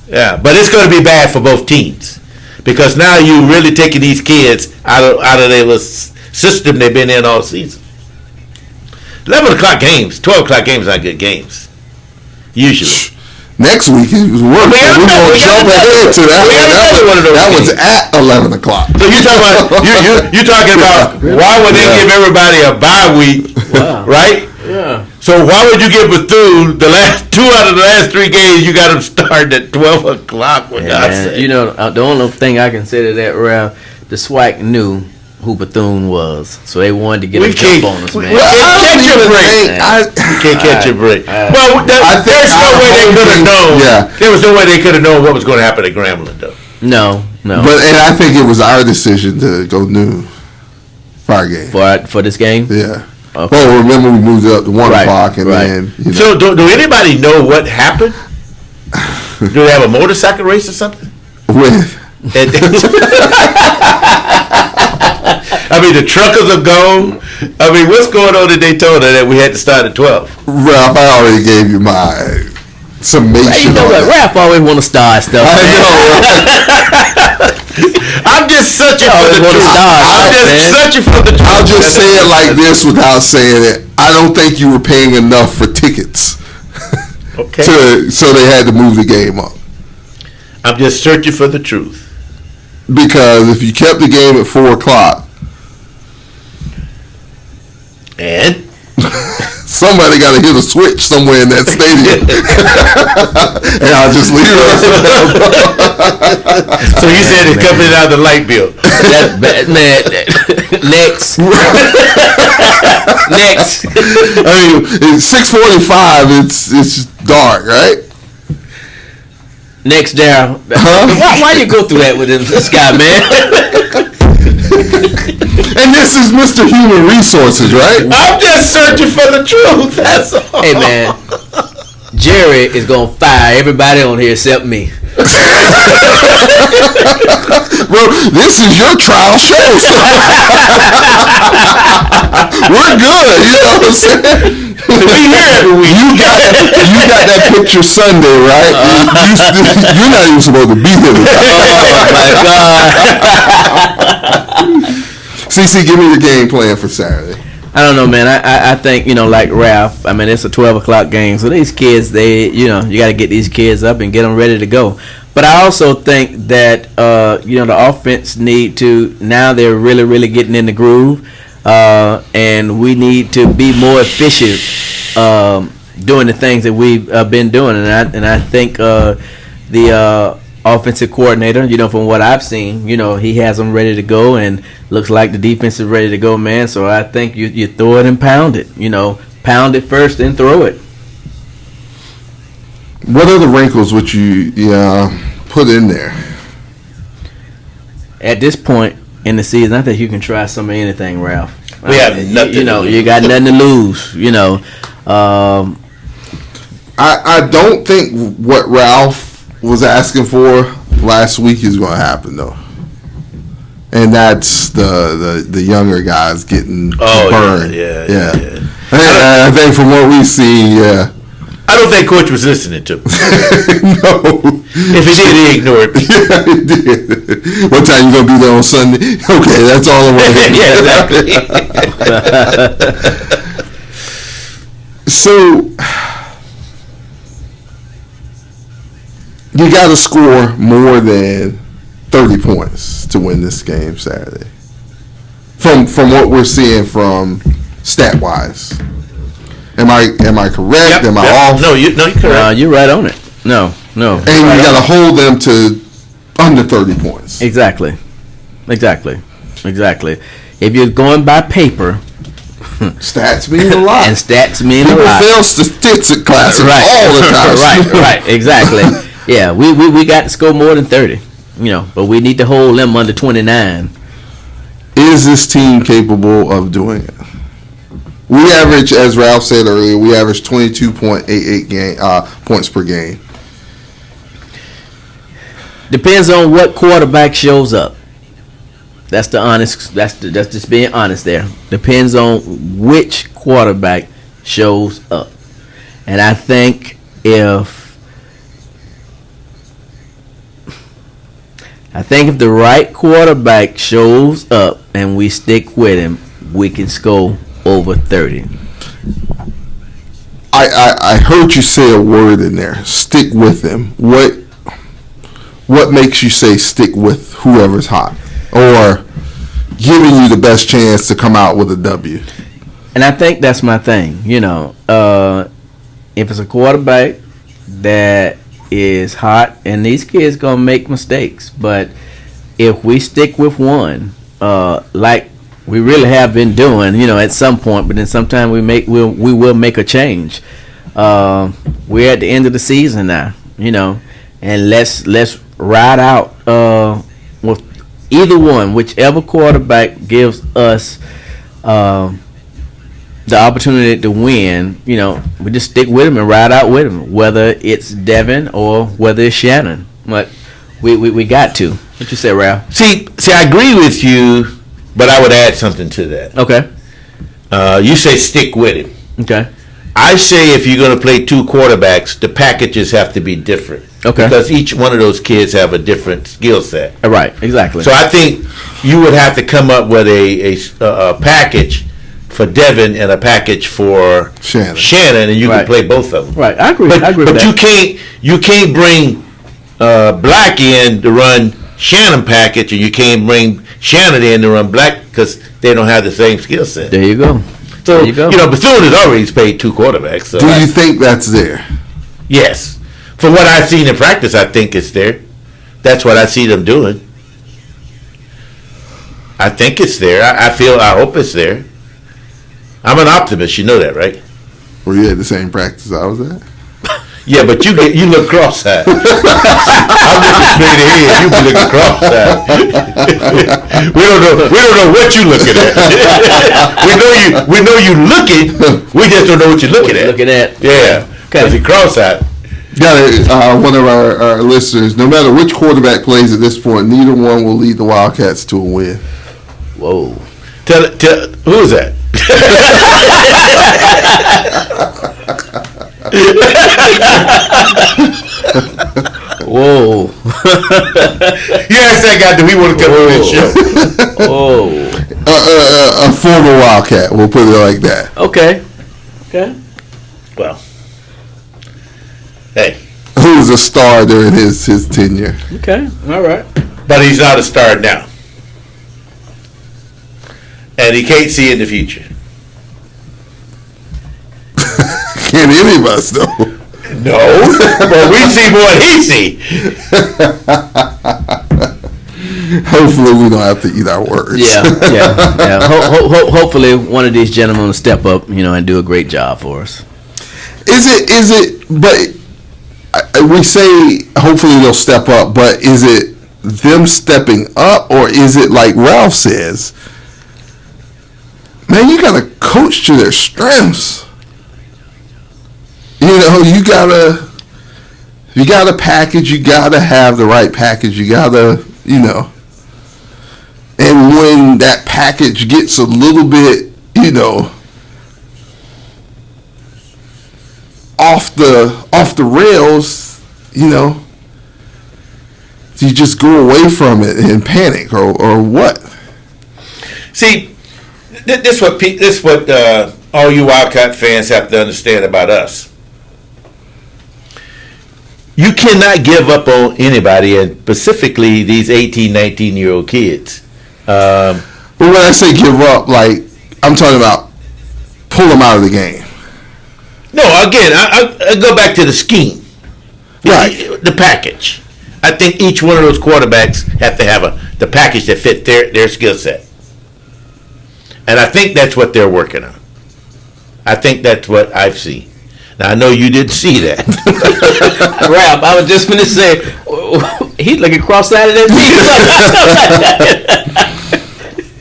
Yeah, but it's going to be bad for both teams, because now you're really taking these kids out of their system they've been in all season. 11 o'clock games, 12 o'clock games are not good games, usually. Next week it was worse. We're going to jump ahead to that one. That was at 11 o'clock. So you're talking about why would they give everybody a bye week, right? Yeah. So why would you give Bethune the last 2 out of the last 3 games? You got them starting at 12 o'clock. The only thing I can say to that, Ralph, the Swac knew who Bethune was, so they wanted to get a jump on us, man. We can't catch a break. Well, there's no way they could have known. Yeah. There was no way they could have known what was going to happen at Grambling, though. No. And I think it was our decision to go noon for our game. For this game? Yeah. Okay. Well, remember we moved it up to 1 o'clock, and then. So, do anybody know what happened? Do they have a motorcycle race or something? With. I mean, the truckers are gone. I mean, what's going on in Daytona that we had to start at 12? Ralph, I already gave you my summation. You know what? Ralph always want to start stuff. I know. I'm just searching for the truth. I'll just say it like this without saying it. I don't think you were paying enough for tickets. Okay. So they had to move the game up. I'm just searching for the truth. Because if you kept the game at 4 o'clock, and somebody got to hit a switch somewhere in that stadium. And I'll just leave it. So you said it's coming out of the light bill. Man, next. I mean, it's 6:45. It's dark, right? Next, Darryl. Why you go through that with this guy, man? And this is Mr. Human Resources, right? I'm just searching for the truth. That's all. Hey, man. Jerry is going to fire everybody on here except me. Bro, this is your trial show. We're good, you know what I'm saying? You got that picture Sunday, right? You're not even supposed to be here tonight. CC, give me your game plan for Saturday. I don't know, man. I think, like Ralph, I mean, it's a 12 o'clock game. So these kids, you got to get these kids up and get them ready to go. But I also think that, the offense need to, now they're really, really getting in the groove. And we need to be more efficient doing the things that we've been doing. And I think the offensive coordinator, from what I've seen, he has them ready to go, and looks like the defense is ready to go, man. So I think you throw it and pound it. Pound it first, then throw it. What other wrinkles would you put in there? At this point in the season, I think you can try some of anything, Ralph. We have nothing. You got nothing to lose. I don't think what Ralph was asking for last week is going to happen, though. And that's the younger guys getting burned. Yeah. I think from what we see, I don't think Coach was listening to him. No. If he did, he ignored me. Yeah, he did. What time you going to be there on Sunday? Okay, that's all I want to hear. Yeah, exactly. So, you got to score more than 30 points to win this game Saturday. From what we're seeing from stat-wise. Am I correct? Yep, Am I off? No, you're correct. You're right on it. No. And you got to hold them to under 30 points. Exactly. If you're going by paper, stats mean a lot. And stats mean People a lot. fail statistics classes all the time. Right, exactly. Yeah, we got to score more than 30, but we need to hold them under 29. Is this team capable of doing it? We average, as Ralph said earlier, 22.88 points per game. Depends on what quarterback shows up. That's just being honest there. Depends on which quarterback shows up. And I think if the right quarterback shows up and we stick with him, we can score over 30. I heard you say a word in there. Stick with him. What makes you say stick with whoever's hot, or giving you the best chance to come out with a W? And I think that's my thing. If it's a quarterback that is hot, and these kids gonna make mistakes, but if we stick with one, like we really have been doing, at some point, but then sometime we will make a change. We're at the end of the season now, and let's ride out with either one, whichever quarterback gives us the opportunity to win. We just stick with him and ride out with him, whether it's Devin or whether it's Shannon. But we got to. What you say, Ralph? See, I agree with you, but I would add something to that. Okay. You say stick with him. Okay. I say if you're going to play two quarterbacks, the packages have to be different. Okay. Because each one of those kids have a different skill set. Right. Exactly. So I think you would have to come up with a package for Devin and a package for Shannon, and you can play both of them. Right. I agree. I agree with that. But you can't bring Black in to run Shannon package, and you can't bring Shannon in to run Black because they don't have the same skill set. There you go. So, there you go. Bethune has already played two quarterbacks. So Do you think that's there? Yes. From what I've seen in practice, I think it's there. That's what I see them doing. I think it's there. I hope it's there. I'm an optimist. You know that, right? Were you at the same practice I was at? Yeah, but you look cross-eyed. I'm looking straight ahead. You be looking cross-eyed. we don't know what you looking at. we know you looking. We just don't know what you're looking at. Looking at. Yeah, because you're cross-eyed. Got one of our listeners. No matter which quarterback plays at this point, neither one will lead the Wildcats to a win. Whoa. Tell who is that? Whoa. You asked that guy, do we want to come on this show? Oh. A former Wildcat, we'll put it like that. Okay. Well, hey. Who was a star during his tenure. Okay. All right. But he's not a star now. And he can't see in the future. Can't any of us, though. No. Well, we see more than he see. Hopefully we don't have to eat our words. Yeah. Hopefully one of these gentlemen will step up, and do a great job for us. Is it, but we say hopefully they'll step up, but is it them stepping up, or is it like Ralph says, man, you got to coach to their strengths. You gotta package, you gotta have the right package, you gotta, and when that package gets a little bit, off the rails, you just go away from it and panic or what? See, this what all you Wildcat fans have to understand about us. You cannot give up on anybody, and specifically these 18, 19-year-old kids. But when I say give up, like, I'm talking about pull them out of the game. No, again, I go back to the scheme. Right. The package. I think each one of those quarterbacks have to have the package that fit their skill set. And I think that's what they're working on. I think that's what I've seen. Now, I know you didn't see that. Ralph, I was just going to say, he's looking cross-eyed at me.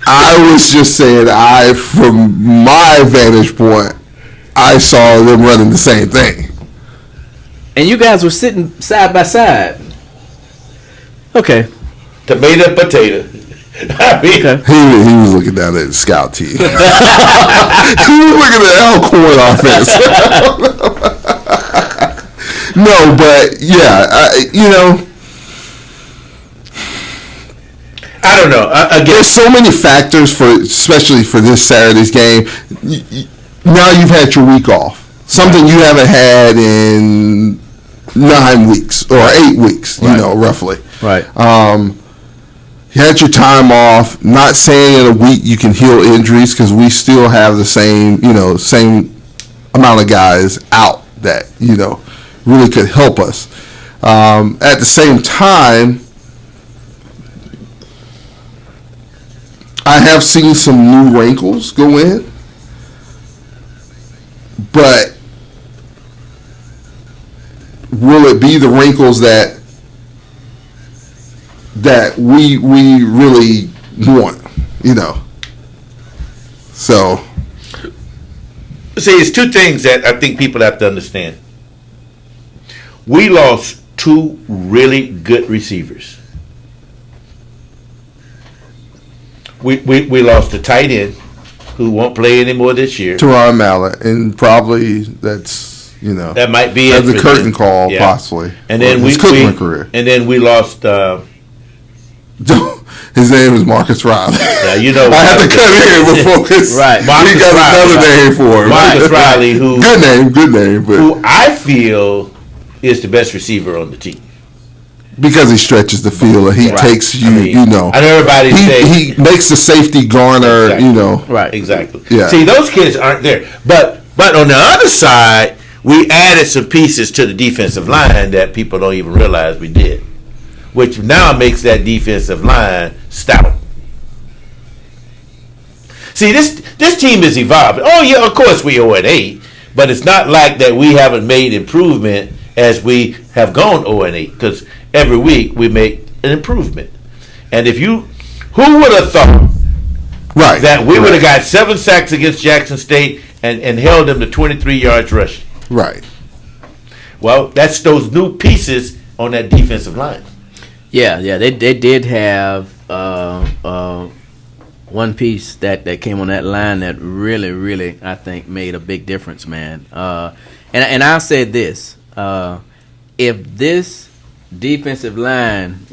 I was just saying, from my vantage point, I saw them running the same thing. And you guys were sitting side by side. Okay. Tomato, potato. I mean, okay. He was looking down at the scout team. He was looking at Alcorn offense. No, but yeah, I don't know. Again, there's so many factors especially for this Saturday's game. Now you've had your week off, something you haven't had in 9 weeks or 8 weeks, roughly. Right. You had your time off. Not saying in a week you can heal injuries, because we still have the same amount of guys out that really could help us. At the same time, I have seen some new wrinkles go in, but will it be the wrinkles that we really want, So, see, it's two things that I think people have to understand. We lost 2 really good receivers. We lost a tight end who won't play anymore this year. Teron Mallett, and probably that's that might be that's a curtain call, possibly. And then his Cookman career. And then we lost. His name is Marcus Riley. Yeah, I have to cut in before this. Right, Marcus got Riley, another name for him. Marcus Riley, good name, but who I feel is the best receiver on the team. Because he stretches the field and he takes you, I know everybody he makes the safety garner, exactly. Right, exactly. Yeah. See, those kids aren't there. But on the other side, we added some pieces to the defensive line that people don't even realize we did, which now makes that defensive line stout. See, this team is evolving. Oh, yeah, of course we 0-8, but it's not like that we haven't made improvement as we have gone 0-8, because every week we make an improvement. And who would have thought that we would have got 7 sacks against Jackson State and held them to 23 yards rushing? Right. Well, that's those new pieces on that defensive line. Yeah, they did have one piece that came on that line that really, I think made a big difference, man. And I'll say this: if this defensive line,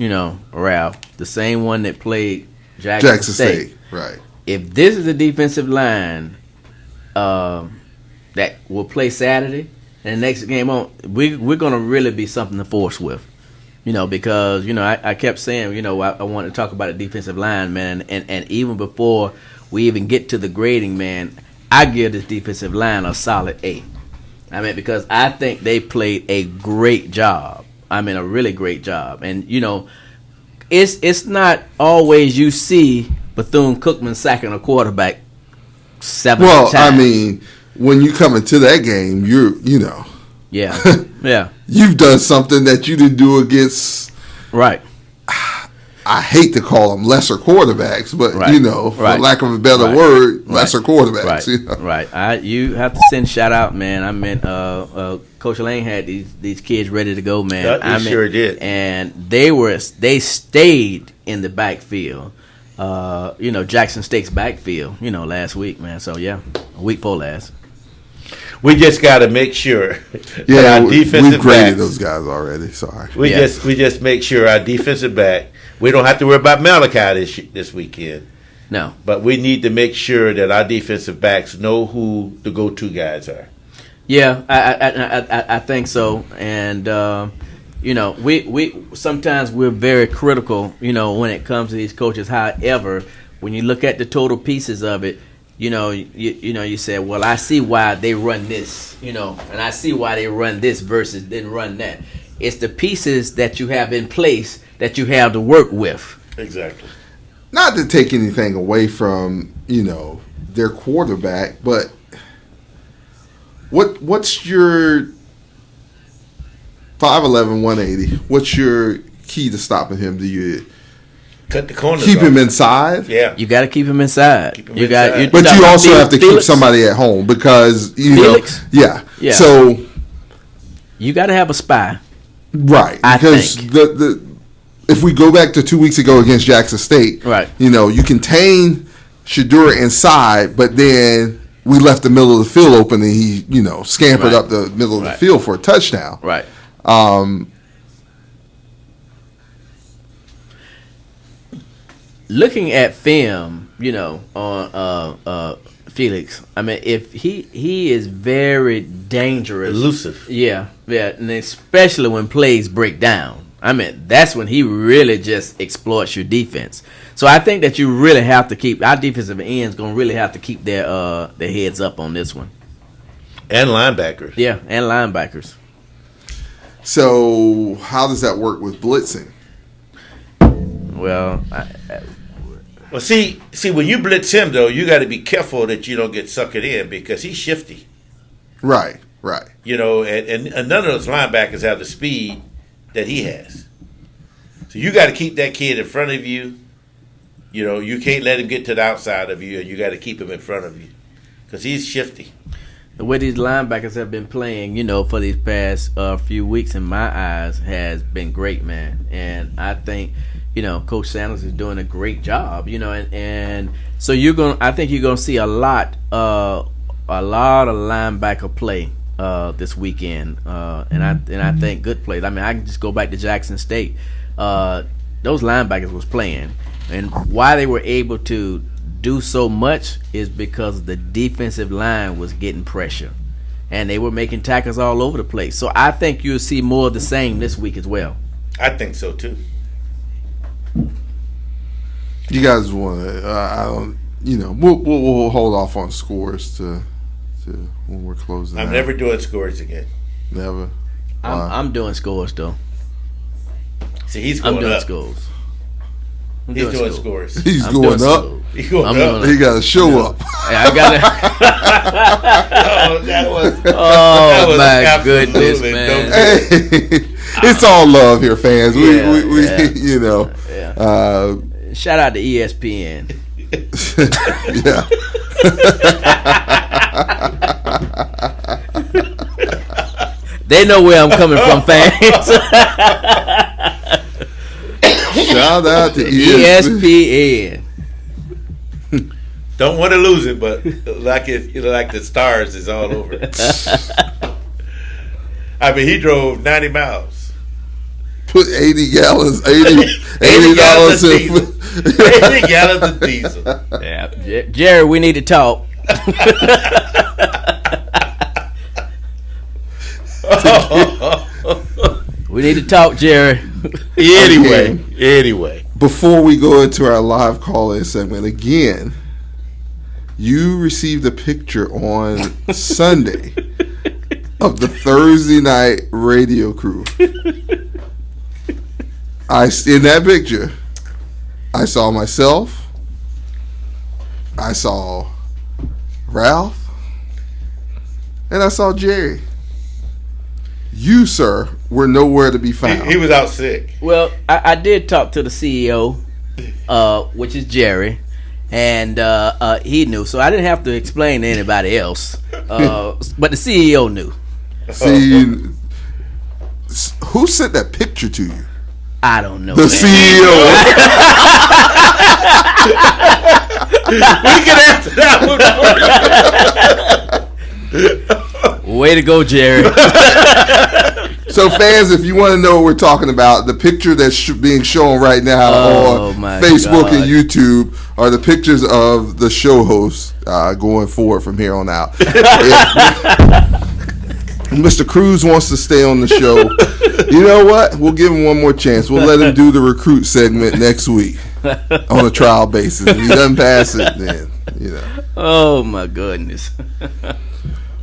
Ralph, the same one that played Jackson State, right? If this is a defensive line that will play Saturday and the next game on, we're gonna really be something to force with. Because, I kept saying, I wanted to talk about the defensive line, man, and even before we even get to the grading, man, I give this defensive line a solid A. Because I think they played a great job. A really great job. And, it's not always you see Bethune Cookman sacking a quarterback 7 times. Well, when you come into that game, Yeah, yeah. You've done something that you didn't do against. Right. I hate to call them lesser quarterbacks, but for lack of a better word, lesser quarterbacks. Right. You have to send shout out, man. Coach Lane had these kids ready to go, man. He sure did. And they stayed in the backfield. Jackson State's backfield. Last week, man. So yeah, a week before last. We just got to make sure that our defensive we've graded backs, those guys already. Sorry. We just make sure our defensive back. We don't have to worry about Malachi this weekend. No, but we need to make sure that our defensive backs know who the go-to guys are. Yeah, I think so. And we sometimes we're very critical. When it comes to these coaches. However, when you look at the total pieces of it. You said, well, I see why they run this, and I see why they run this versus didn't run that. It's the pieces that you have in place that you have to work with. Exactly. Not to take anything away from, their quarterback, but what's your 5'11", 180? What's your key to stopping him? Do you cut the corners keep off. Him inside? Yeah. You got to keep him inside. But you also have to keep somebody at home because, Felix? Yeah. So you got to have a spy. Right. Because if we go back to 2 weeks ago against Jackson State, right. You contain Shadura inside, but then we left the middle of the field open and he, scampered up the middle of the field for a touchdown. Right. Looking at film, on Felix, if he is very dangerous, elusive. Yeah, and especially when plays break down. That's when he really just exploits your defense. So I think that you really have to keep our defensive ends going to really have to keep their heads up on this one. And linebackers. Yeah, and linebackers. So how does that work with blitzing? Well, see, when you blitz him though, you got to be careful that you don't get suckered in because he's shifty. Right. And none of those linebackers have the speed that he has. So you got to keep that kid in front of you. You can't let him get to the outside of you, and you got to keep him in front of you because he's shifty. The way these linebackers have been playing, for these past few weeks, in my eyes, has been great, man. And I think, Coach Sanders is doing a great job, and so I think you're gonna see a lot of linebacker play this weekend, and I think good plays. I can just go back to Jackson State. Those linebackers was playing, and why they were able to do so much is because the defensive line was getting pressure, and they were making tackles all over the place. So I think you'll see more of the same this week as well. I think so too. You guys want to? We'll hold off on scores to when we're closing. I'm never doing scores again. Never. I'm doing scores though. See, he's going I'm doing up. Scores. He's doing scores. He's going up. He's going up. He got to show up. I got it. that was my goodness, man. Hey, it's all love here, fans. Shout out to ESPN. Yeah. They know where I'm coming from, fans. Shout out to ESPN. Don't want to lose it, but like the Stars is all over. I mean, he drove 90 miles. Put 80 gallons, $80 gallons of in diesel. 80 gallons of diesel. Yeah, Jerry, we need to talk. We need to talk, Jerry. Anyway. Before we go into our live call-in segment again, you received a picture on Sunday of the Thursday night radio crew. In that picture, I saw myself, I saw Ralph, and I saw Jerry. You, sir, were nowhere to be found. He was out sick. Well, I did talk to the CEO, which is Jerry, and he knew, so I didn't have to explain to anybody else. But the CEO knew. See, who sent that picture to you? I don't know. The man. CEO. We can answer that one for you. Way to go, Jerry. So, fans, if you want to know what we're talking about, the picture that's being shown right now on Facebook and YouTube are the pictures of the show hosts going forward from here on out. If Mr. Cruz wants to stay on the show, you know what? We'll give him one more chance. We'll let him do the recruit segment next week on a trial basis. If he doesn't pass it, then, you know. Oh, my goodness.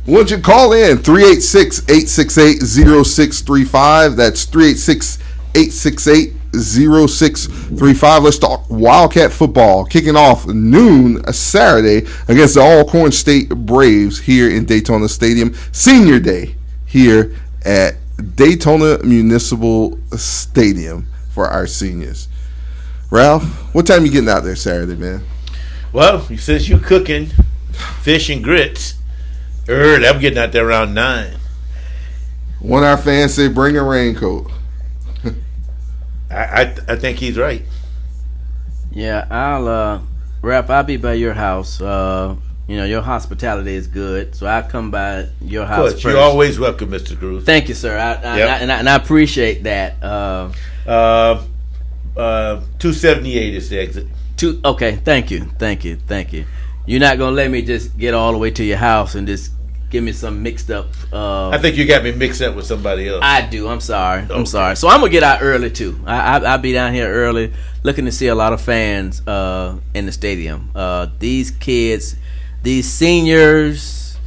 Won't you call in 386-868-0635? That's 386-868-0635. Let's talk Wildcat football, kicking off noon Saturday against the Alcorn State Braves here in Daytona Stadium. Senior Day here at Daytona Municipal Stadium for our seniors. Ralph, what time are you getting out there Saturday, man? Well, since you cooking fish and grits, early, I'm getting out there around 9. One of our fans say bring a raincoat. I think he's right. Yeah, Ralph, I'll be by your house. Your hospitality is good, so I'll come by your house first. You're always welcome, Mr. Cruz. Thank you, sir. And I appreciate that. 278 is the exit. Okay, thank you. You're not gonna let me just get all the way to your house and just give me some mixed up. I think you got me mixed up with somebody else. I do. I'm sorry. Okay. I'm sorry. So I'm gonna get out early too. I'll be down here early, looking to see a lot of fans in the stadium. These kids, these seniors,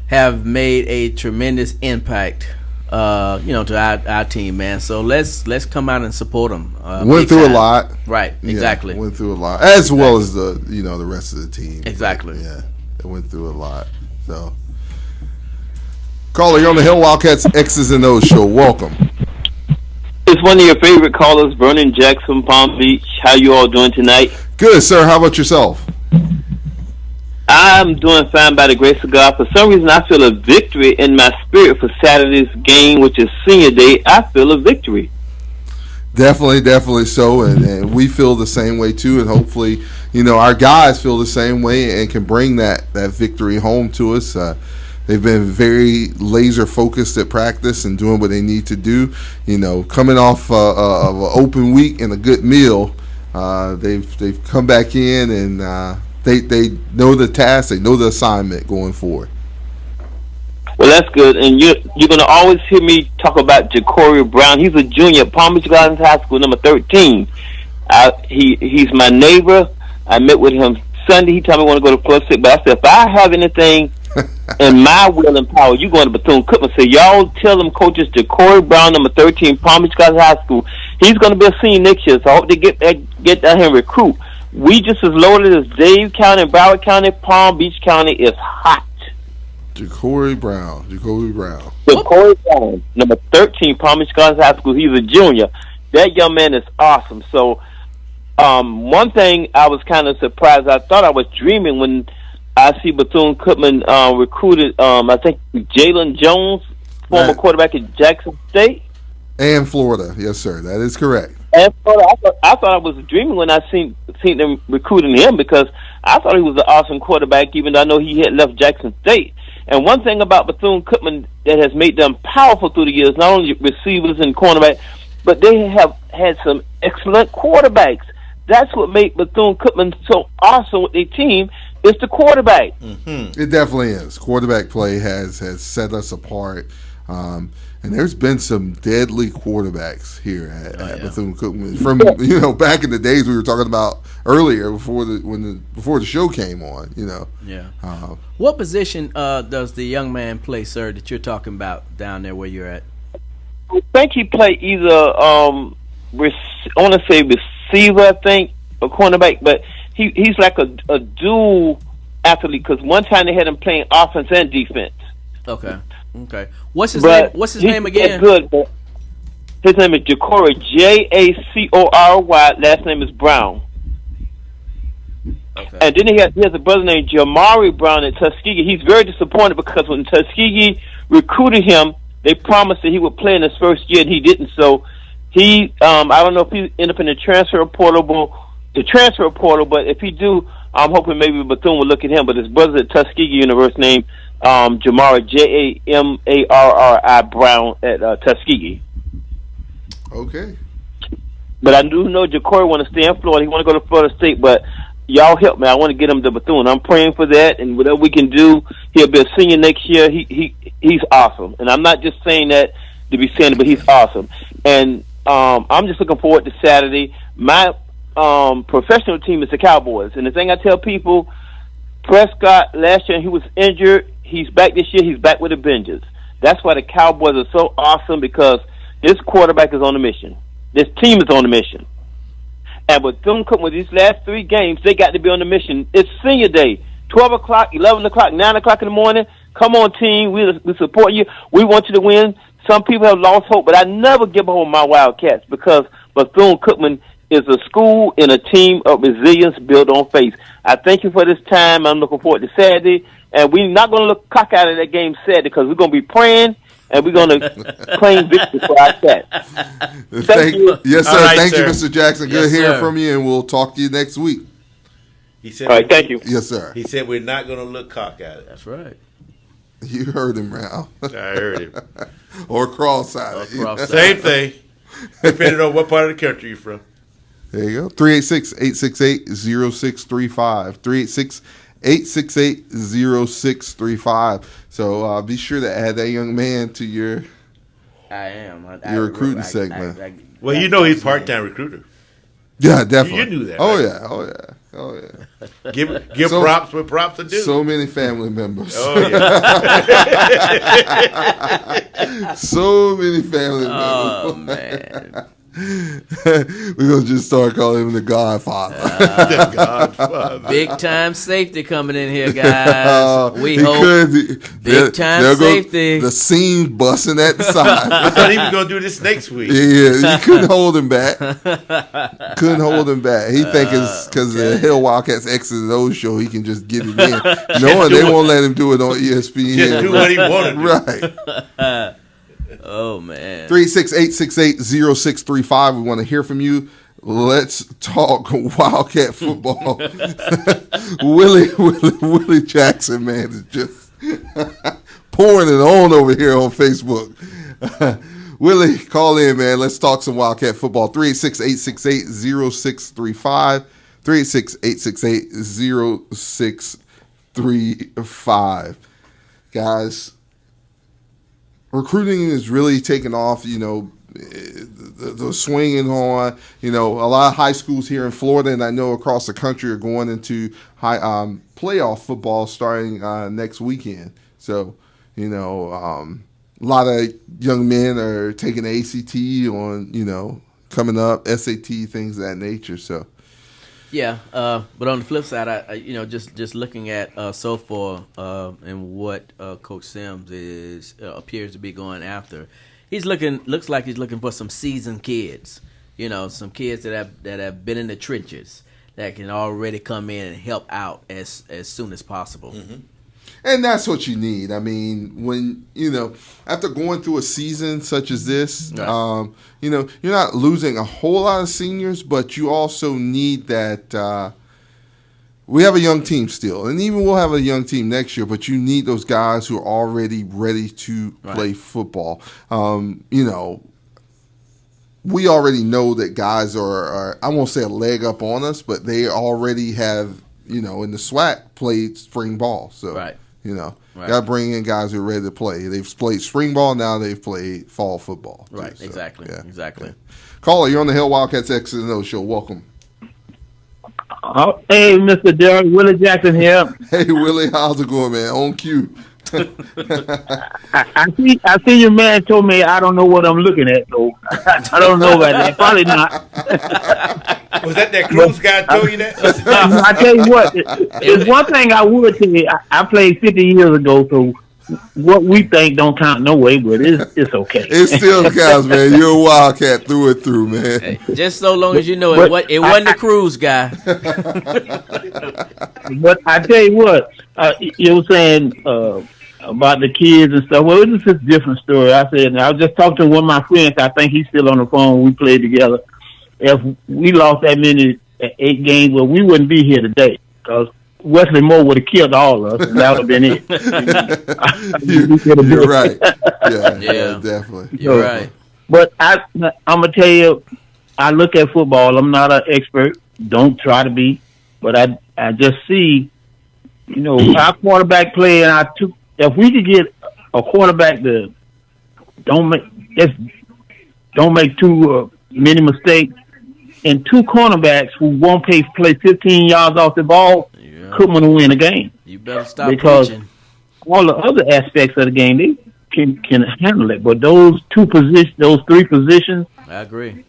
have made a tremendous impact. To our team, man. So let's come out and support them. Went through a lot, right? Exactly. Went through a lot, as well as the the rest of the team. Exactly. But, yeah, it went through a lot. So, caller, you're on the Hill Wildcats X's and O's show. Welcome. It's one of your favorite callers, Vernon Jackson, Palm Beach. How you all doing tonight? Good, sir. How about yourself? I'm doing fine by the grace of God. For some reason, I feel a victory in my spirit for Saturday's game, which is Senior Day. I feel a victory. Definitely so, and we feel the same way too. And hopefully, our guys feel the same way and can bring that victory home to us. They've been very laser focused at practice and doing what they need to do. Coming off of an open week and a good meal, they've come back in and. They know the task, they know the assignment going forward. Well, that's good. And you're going to always hear me talk about Ja'Cory Brown. He's a junior at Palm Beach Gardens High School, number 13. He's my neighbor. I met with him Sunday. He told me I want to go to Club 6. But I said, if I have anything in my will and power, you going to Bethune Cookman. So y'all tell them coaches Ja'Cory Brown, number 13, Palm Beach Gardens High School. He's going to be a senior next year. So I hope they get down here and recruit. We just as loaded as Dade County, Broward County, Palm Beach County is hot. Ja'Cory Brown. Ja'Cory Brown, number 13, Palm Beach Gardens High School. He's a junior. That young man is awesome. So, one thing I was kind of surprised. I thought I was dreaming when I see Bethune Cookman recruited, I think, Jalen Jones former quarterback at Jackson State. And Florida. Yes, sir. That is correct. And Florida, I thought I was dreaming when I seen them recruiting him, because I thought he was an awesome quarterback, even though I know he had left Jackson State. And one thing about Bethune-Cookman that has made them powerful through the years, not only receivers and cornerbacks, but they have had some excellent quarterbacks. That's what made Bethune-Cookman so awesome with their team, is the quarterback. Mm-hmm. It definitely is. Quarterback play has set us apart. And there's been some deadly quarterbacks here at Bethune-Cookman. From back in the days we were talking about earlier, before the show came on. Yeah. What position does the young man play, sir, that you're talking about down there where you're at? I think he played either I want to say receiver, I think, or cornerback, but he's like a dual athlete, because one time they had him playing offense and defense. Okay. What's his name? What's his name again? Good. His name is Jacory, Jacory. Last name is Brown. Okay. And then he has a brother named Jamari Brown at Tuskegee. He's very disappointed because when Tuskegee recruited him, they promised that he would play in his first year, and he didn't. So he, I don't know if he ended up in the transfer portal, but if he do, I'm hoping maybe Bethune will look at him. But his brother's at Tuskegee University named Jamari, Jamarri Brown at Tuskegee. Okay. But I do know Jacory want to stay in Florida. He want to go to Florida State, but y'all help me. I want to get him to Bethune. I'm praying for that, and whatever we can do, he'll be a senior next year. He's awesome, and I'm not just saying that to be saying it, but he's awesome. And I'm just looking forward to Saturday. My professional team is the Cowboys, and the thing I tell people, Prescott last year he was injured. He's back this year. He's back with a vengeance. That's why the Cowboys are so awesome, because this quarterback is on a mission. This team is on a mission. And with Bethune-Cookman, with these last 3 games, they got to be on the mission. It's senior day, 12 o'clock, 11 o'clock, 9 o'clock in the morning. Come on, team. We support you. We want you to win. Some people have lost hope, but I never give up on my Wildcats, because Bethune-Cookman is a school and a team of resilience built on faith. I thank you for this time. I'm looking forward to Saturday. And we're not going to look cock out of that game Saturday, because we're going to be praying, and we're going to claim victory for our cats. Thank you. Yes, sir. Right, thank sir. you, Mr. Jackson. Good hearing from you, and we'll talk to you next week. He said, all right, thank you. Yes, sir. He said we're not going to look cock at it. That's right. You heard him, Ralph. I heard him. Or cross-eyed. Same thing, depending on what part of the country you're from. There you go. 386-868-0635. 386-868-0635. So be sure to add that young man to your recruiting segment. Well, he's part-time recruiter. Yeah, definitely. You knew that. Oh, right? yeah. Oh, yeah. Give props where props are due. So many family members. Oh, yeah. So many family members. Oh, man. We're going to just start calling him the Godfather. The Godfather. Big time safety coming in here, guys. We hope. Big time safety. The seam busting at the side. I thought he was going to do this next week. Yeah, you couldn't hold him back. He think it's because of the Hill Wildcats X's and O's show, he can just get it in. Knowing they won't let him do it on ESPN. Just do what he wanted to do. Right. Oh, man. 368-668-0635. We want to hear from you. Let's talk Wildcat football. Willie Jackson, man, is just pouring it on over here on Facebook. Willie, call in, man. Let's talk some Wildcat football. 386-868-0635. 386-868-0635. Guys, recruiting is really taking off, the swinging on, a lot of high schools here in Florida, and I know across the country are going into playoff football starting next weekend. So, a lot of young men are taking ACT on, coming up, SAT, things of that nature. So, yeah, but on the flip side, I just looking at so far and what Coach Sims appears to be going after, looks like he's looking for some seasoned kids, some kids that have been in the trenches that can already come in and help out as soon as possible. Mm-hmm. And that's what you need. I mean, when, after going through a season such as this, Right. you're not losing a whole lot of seniors, but you also need that. We have a young team still, and even we'll have a young team next year, but you need those guys who are already ready to play football. We already know that guys are, I won't say a leg up on us, but they already have, in the Swac played spring ball. So, Right. got to bring in guys who are ready to play. They've played spring ball, now they've played fall football. Right, So, exactly. yeah, Exactly. yeah. Caller, you're on the Hill Wildcats X's and O's show. Welcome. Hey, Mr. Derek, Willie Jackson here. Hey, Willie, how's it going, man? On cue. I see your man told me I don't know what I'm looking at, so I don't know about that. Probably not. Was that cruise guy told you that? I tell you what, there's one thing I would tell you. I played 50 years ago, so what we think don't count no way, but it's okay. It still counts, man. You're a Wildcat through and through, man. Hey, just so long as you know it wasn't the cruise guy. But I tell you what, you were saying about the kids and stuff. Well, it's just a different story. I was just talking to one of my friends. I think he's still on the phone. We played together. If we lost that many 8 games, well, we wouldn't be here today because Wesley Moore would have killed all of us, and that would have been it. You're right. Yeah, definitely. You're right. But I'm gonna tell you, I look at football. I'm not an expert. Don't try to be, but I just see, our quarterback play, and if we could get a quarterback that don't make too many mistakes, and 2 cornerbacks who won't play 15 yards off the ball, Cookman will win a game. You better stop because preaching. all the other aspects of the game they can handle it, but those 3 positions, I agree.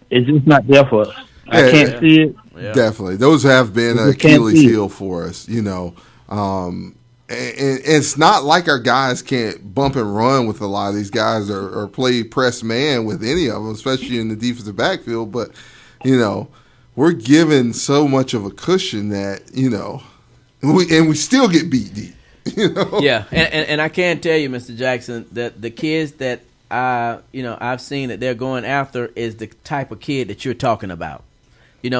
it's just not there for us. I can't see it. Yeah. Definitely. Those have been an Achilles heel for us, And it's not like our guys can't bump and run with a lot of these guys or play press man with any of them, especially in the defensive backfield. But, we're given so much of a cushion that, we still get beat deep. Yeah, and I can tell you, Mr. Jackson, that the kids that I've seen that they're going after is the type of kid that you're talking about.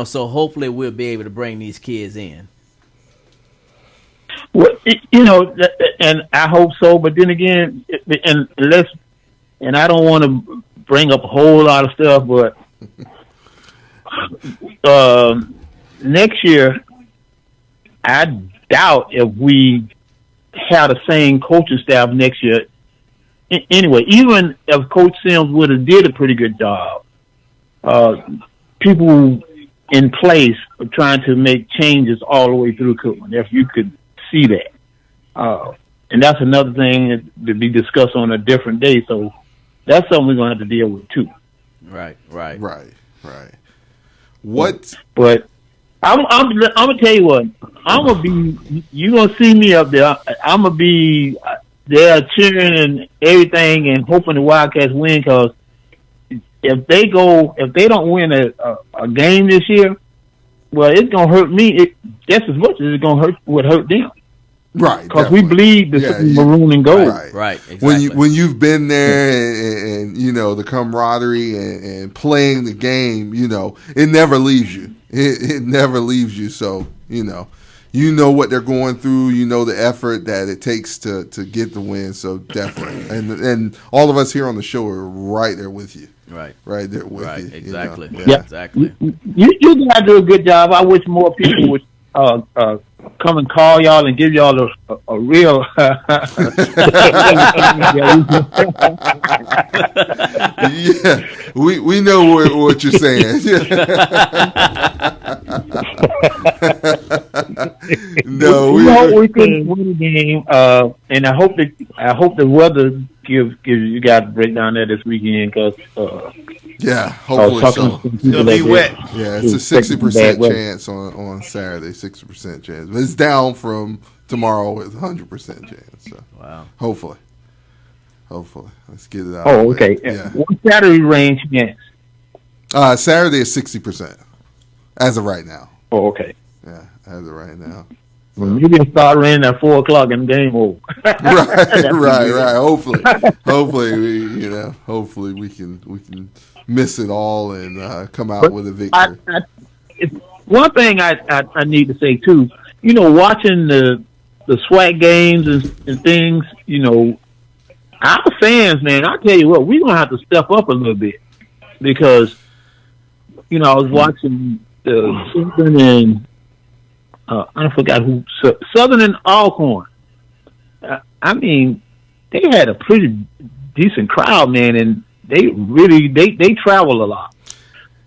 So hopefully we'll be able to bring these kids in. Well, and I hope so. But then again, and I don't want to bring up a whole lot of stuff, but next year, I doubt if we have the same coaching staff next year. Anyway, even if Coach Sims would have did a pretty good job, people in place are trying to make changes all the way through Cookman. If you could see that, and that's another thing to be discussed on a different day. So that's something we're going to have to deal with too. Right. What? But I'm gonna tell you what. You gonna see me up there. I'm gonna be there cheering and everything and hoping the Wildcats win, because if they don't win a game this year, well, it's gonna hurt me just as much as it's gonna hurt them. Right, because we bleed the maroon and gold. Right, exactly. When you've been there and the camaraderie and playing the game, it never leaves you. It never leaves you. So what they're going through. The effort that it takes to get the win. So definitely, and all of us here on the show are right there with you. Right there with you. Exactly. Yeah, exactly. You guys do a good job. I wish more people would come and call y'all and give y'all a real. Yeah, we know what you're saying. No, we hope we can win the game, and I hope the weather gives you guys a breakdown there this weekend, because hopefully so. It's gonna be wet. Yeah, it's a 60% chance on Saturday, 60% chance, but it's down from tomorrow with 100% chance. So hopefully, let's get it out. Oh, okay. Yeah. What Saturday range chance? Saturday is 60% as of right now. Oh, okay. Yeah, as of right now. Well, you can start running at 4:00 and game over. right. Hopefully we can miss it all and come out with a victory. One thing I need to say too, watching the Swac games and things, our fans, man, I tell you what, we're gonna have to step up a little bit because, I was watching the Southern and I forgot who Southern and Alcorn. I mean, they had a pretty decent crowd, man, and they really they travel a lot.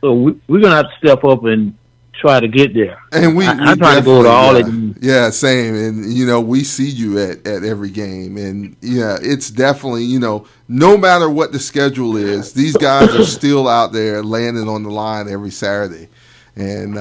So we're gonna have to step up and try to get there. And I'm trying to go to all of them. Yeah, same. And we see you at every game, and it's definitely no matter what the schedule is, these guys are still out there landing on the line every Saturday, and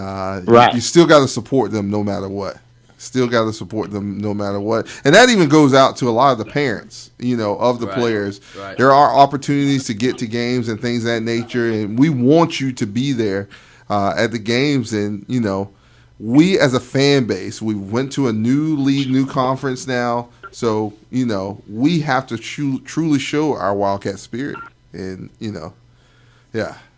you still got to support them no matter what. Still got to support them no matter what, and that even goes out to a lot of the parents, of the players. Right. There are opportunities to get to games and things of that nature, and we want you to be there at the games. And we as a fan base, we went to a new league, new conference now, so we have to truly show our Wildcat spirit, and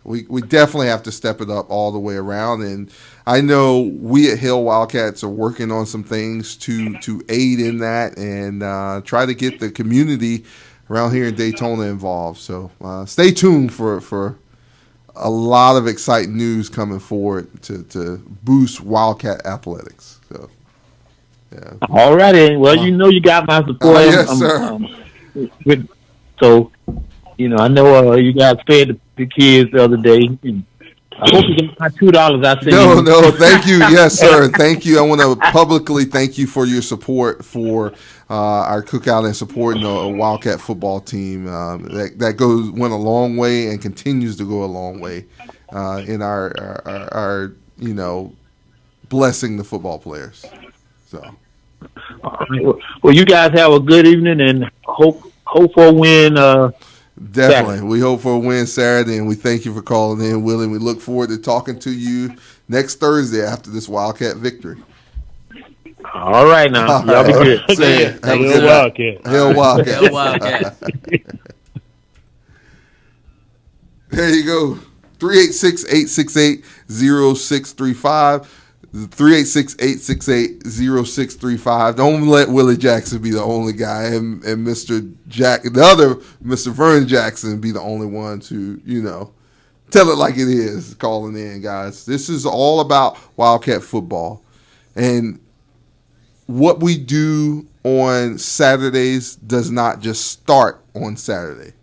we definitely have to step it up all the way around. And I know we at Hill Wildcats are working on some things to aid in that and try to get the community around here in Daytona involved. So stay tuned for a lot of exciting news coming forward to boost Wildcat athletics. So, yeah. All righty. Well, you got my support. Yes, sir. So, I know you guys fed the kids the other day. I hope you got my $2 I sent. No, thank you. Yes, sir. Thank you. I want to publicly thank you for your support for our cookout and supporting the Wildcat football team. That went a long way and continues to go a long way in our blessing the football players. So, all right. Well, you guys have a good evening and hope for a win. Definitely. Saturday. We hope for a win Saturday, and we thank you for calling in, Willie. We look forward to talking to you next Thursday after this Wildcat victory. All right, now. Y'all be good. Hail Wildcat. Hail Wildcat. Hail Wildcat. There you go. 386-868-0635. 386-868-0635. Don't let Willie Jackson be the only guy, and the other Mr. Vern Jackson be the only one to, tell it like it is, calling in, guys. This is all about Wildcat football. And what we do on Saturdays does not just start on Saturday.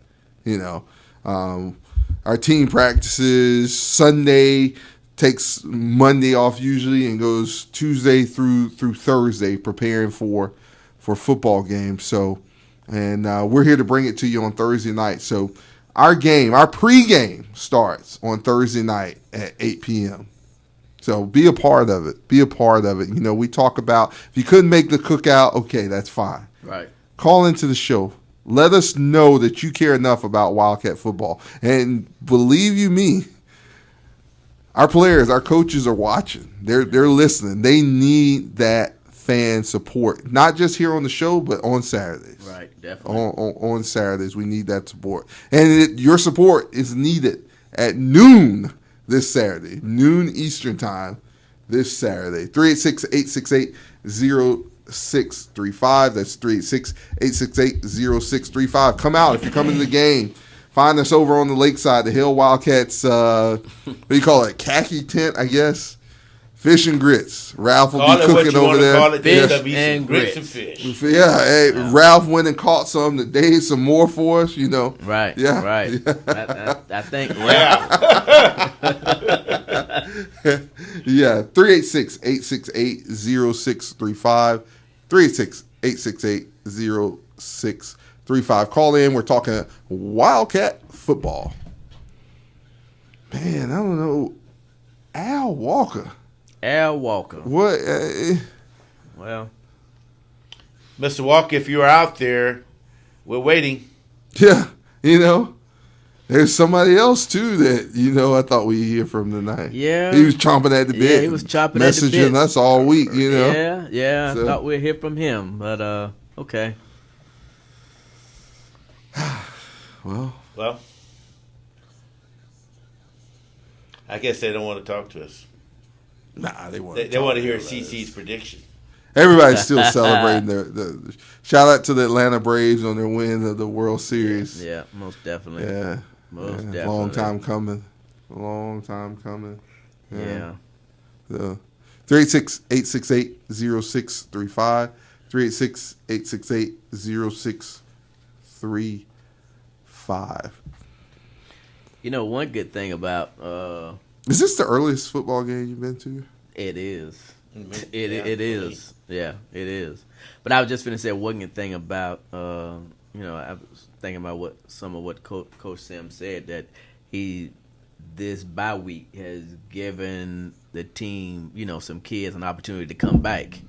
Our team practices Sunday, takes Monday off usually, and goes Tuesday through Thursday preparing for football games. So, and we're here to bring it to you on Thursday night. So our pregame starts on Thursday night at 8 p.m. So be a part of it. We talk about, if you couldn't make the cookout, okay, that's fine. Right. Call into the show. Let us know that you care enough about Wildcat football. And believe you me, our players, our coaches are watching. They're listening. They need that fan support, not just here on the show, but on Saturdays. Right, definitely. On Saturdays, we need that support. And your support is needed at noon this Saturday, noon Eastern time this Saturday. 386-868-0635. That's 386-868-0635. Come out if you're coming to the game. Find us over on the lakeside, the Hill Wildcats, what do you call it, khaki tent, I guess. Fish and grits. Ralph will be cooking over there. Fish and grits. Yeah, hey, Ralph went and caught some today, some more for us, Right, yeah. right. I think Yeah, 386-868-0635. 386-868-0635. Call in. We're talking Wildcat football. Man, I don't know. Al Walker. What? Well, Mr. Walker, if you're out there, we're waiting. Yeah, There's somebody else too that I thought we'd hear from tonight. Yeah, he was chomping at the bit. Yeah, he was chomping at the bit. Messaging us all week. Yeah. So. I thought we'd hear from him, but okay. Well, I guess they don't want to talk to us. Nah, they want. They want to hear CC's prediction. Everybody's still celebrating the shout out to the Atlanta Braves on their win of the World Series. Yeah, most definitely. Yeah, most definitely. Long time coming. Yeah. So 386-868-0635. 386-868-0635. One good thing about is this the earliest football game you've been to? It is. It is. Yeah, it is. But I was just going to say one good thing about, I was thinking about what Coach Sim said, that this bye week has given the team, some kids an opportunity to come back,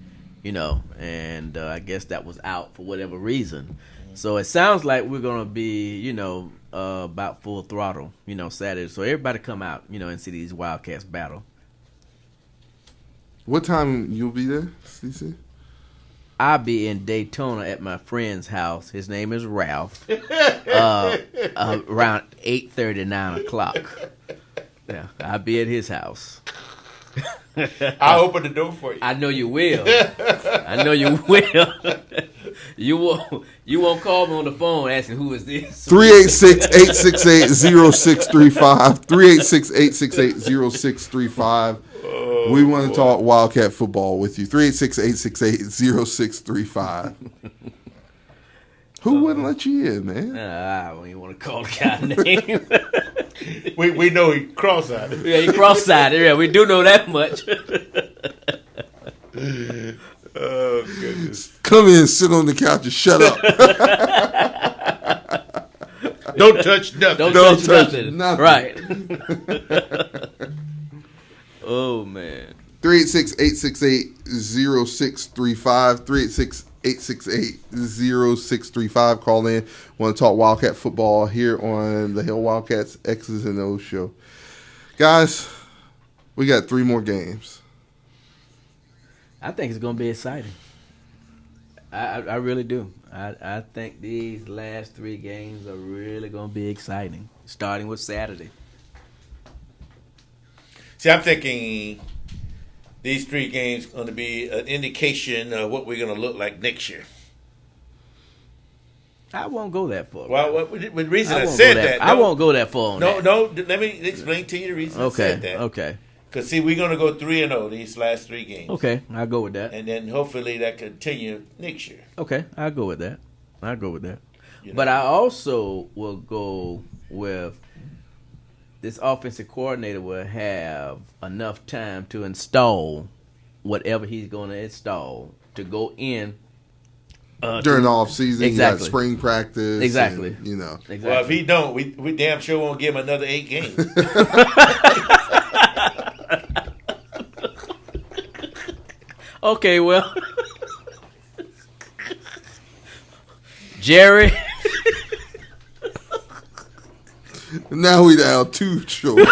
and I guess that was out for whatever reason. So it sounds like we're going to be, about full throttle, Saturday. So everybody come out, and see these Wildcats battle. What time you'll be there, CC? I'll be in Daytona at my friend's house. His name is Ralph. Around 8:30, 9 o'clock. Yeah, I'll be at his house. I'll open the door for you. I know you will. You won't call me on the phone asking who is this. 386-868-0635. 386-868-0635. We want to talk Wildcat football with you. 386-868-0635. Who wouldn't let you in, man? I don't even want to call the guy name. we know he cross-eyed. Yeah, he cross-eyed. Yeah, we do know that much. Oh, goodness. Come in, sit on the couch and shut up. Don't touch nothing. Don't touch nothing. Right. Oh, man. 386-868-0635. 386-868-0635. Call in. Want to talk Wildcat football here on the Hill Wildcats X's and O's show. Guys, we got 3 more games. I think it's going to be exciting. I really do. I think these last 3 games are really going to be exciting, starting with Saturday. See, I'm thinking these 3 games are going to be an indication of what we're going to look like next year. I won't go that far. Well, the reason I said that. I won't go that far on that. No, let me explain to you the reason I said that. Okay. Because, see, we're going to go 3-0 these last 3 games. Okay, I'll go with that. And then hopefully that continue next year. Okay, I'll go with that. But I also will go with this offensive coordinator will have enough time to install whatever he's going to install to go in. During the off season, exactly. You got spring practice. Exactly. And, Exactly. Well, if he don't, we damn sure won't give him another 8 games. Okay, well, Jerry. Now we down 2 shows.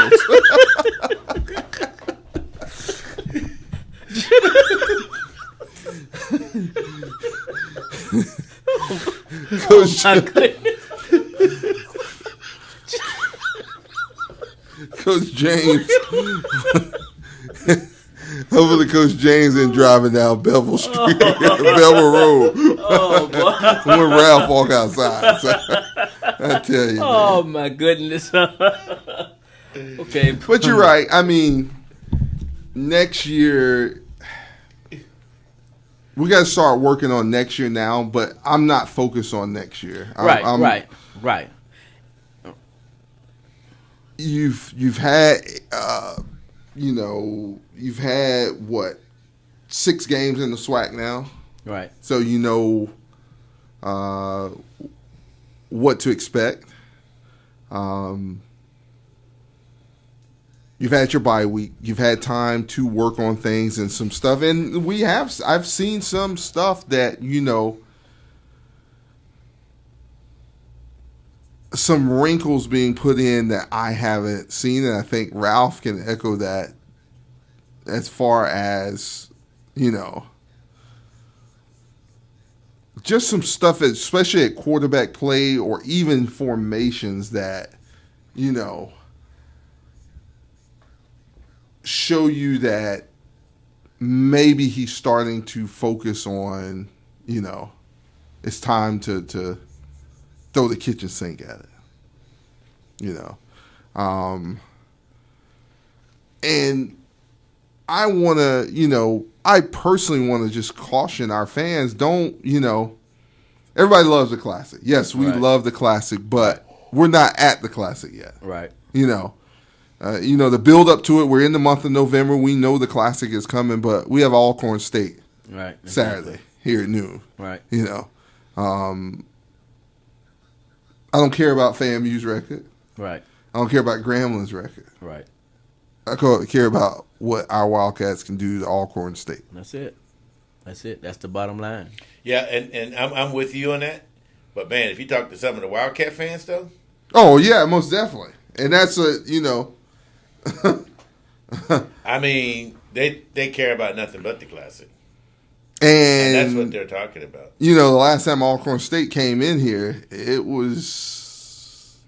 Coach James. Hopefully Coach James ain't driving down Bevel Street, Bevel Road. Oh, boy. When Ralph walk outside. So, I tell you. Oh, man. my goodness. Okay. But you're right. I mean, next year, we got to start working on next year now, but I'm not focused on next year. Right. You've had, you've had, 6 games in the Swac now? Right. So you know what to expect. You've had your bye week. You've had time to work on things and some stuff. And I've seen some stuff that, some wrinkles being put in that I haven't seen, and I think Ralph can echo that as far as, just some stuff, especially at quarterback play or even formations that, show you that maybe he's starting to focus on, it's time to throw the kitchen sink at it, and I want to, I personally want to just caution our fans, don't, everybody loves the Classic. Yes, we love the Classic, but we're not at the Classic yet. Right. The build up to it, we're in the month of November. We know the Classic is coming, but we have Alcorn State Saturday here at noon. Right. I don't care about FAMU's record. Right. I don't care about Gramblin's record. Right. I care about what our Wildcats can do to Alcorn State. That's it. That's the bottom line. Yeah, and I'm with you on that. But, man, if you talk to some of the Wildcat fans, though. Oh, yeah, most definitely. And that's I mean, they care about nothing but the Classic. And that's what they're talking about. The last time Alcorn State came in here, it was,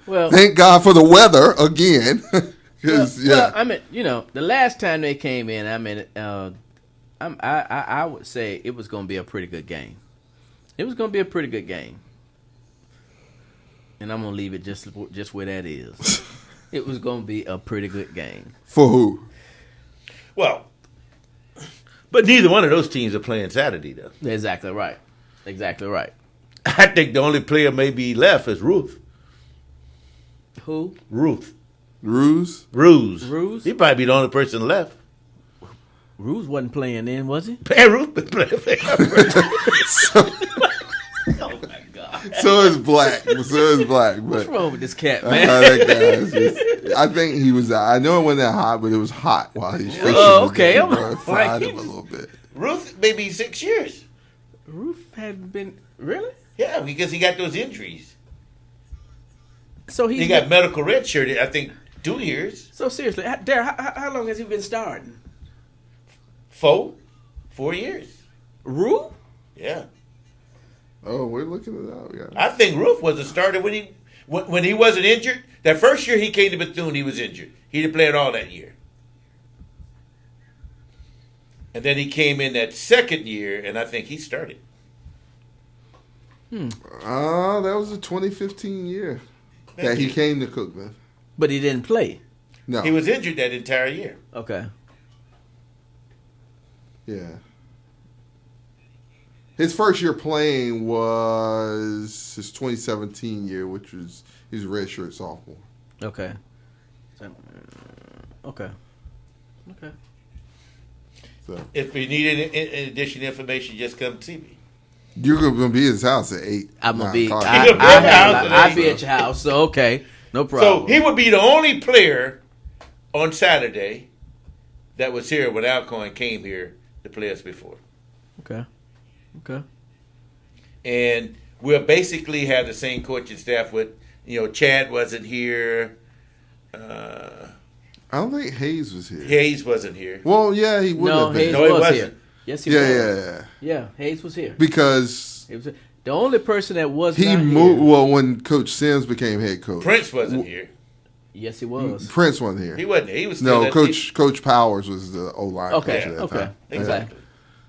well, thank God for the weather again. Well, I mean, the last time they came in, I mean, I would say it was going to be a pretty good game. It was going to be a pretty good game. And I'm going to leave it just where that is. It was going to be a pretty good game. For who? Well, but neither one of those teams are playing Saturday, though. Exactly right. I think the only player maybe left is Ruth. Who? Ruth. Ruse? Ruse? He probably be the only person left. Ruse wasn't playing then, was he? Ruth been playing. Oh, my God. So is Black. But what's wrong with this cat, man? I think he was. I know it wasn't that hot, but it was hot while he was fishing. Oh, okay. Fried him a little bit. Ruth, maybe 6 years. Ruth hadn't been really. Yeah, because he got those injuries. So he got medical red shirted, I think, 2 years. So seriously, Darryl, how long has he been starting? 4 years. Ruth? Yeah. Oh, we're looking it up. Yeah. I think Ruth was a starter when he wasn't injured. That first year he came to Bethune, he was injured. He didn't play at all that year. And then he came in that second year, and I think he started. That was the 2015 year that he came to Cookman. But he didn't play. No. He was injured that entire year. Okay. Yeah. His first year playing was his 2017 year, which was his redshirt sophomore. Okay. Okay. So if you need any additional information, just come see me. You're going to be at his house at 8. I'm going to be. I'll be at your house, so okay. No problem. So he would be the only player on Saturday that was here when Alcorn came here to play us before. Okay. And we'll basically have the same coaching staff with, Chad wasn't here. I don't think Hayes was here. Hayes wasn't here. Well, yeah, he would have been. Hayes was wasn't. here. Yes, he was. Yeah. Hayes was here. Because He was the only person that was he not moved. here. Well, when Coach Sims became head coach, Prince wasn't here. Yes, he was. Prince wasn't here. He wasn't. He was still Coach Powers was the O-line coach at that time. Exactly.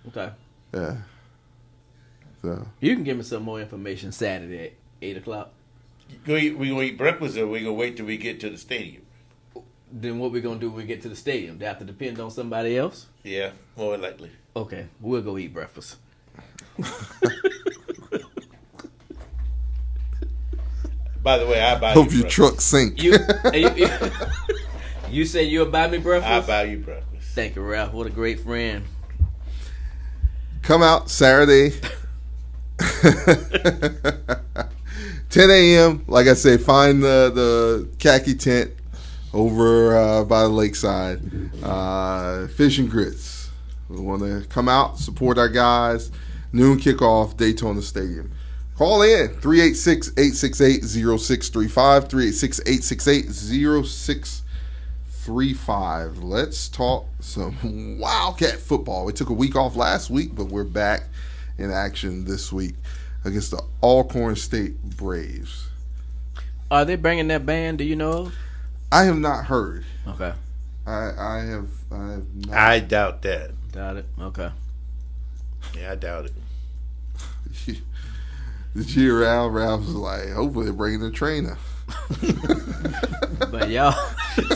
Okay. Yeah. So You can give me some more information Saturday at 8:00. We gonna eat breakfast, or we gonna wait till we get to the stadium? Then what we gonna do when we get to the stadium? They have to depend on somebody else? Yeah, more likely. Okay, we'll go eat breakfast. By the way, I buy hope you your truck sink. You say you'll buy me breakfast? I buy you breakfast. Thank you, Ralph. What a great friend. Come out Saturday, 10 a.m. Like I say, find the khaki tent over by the lakeside. Fish and grits. We want to come out, support our guys. Noon kickoff, Daytona Stadium. Call in 386-868-0635, 386-868-0635. Let's talk some Wildcat football. We took a week off last week, but we're back in action this week against the Alcorn State Braves. Are they bringing that band? Do you know? I have not heard. Okay. I have not. I doubt that. Doubt it. Okay. Yeah, I doubt it. The G around, Ralph was like, hopefully they're bringing the trainer. But y'all,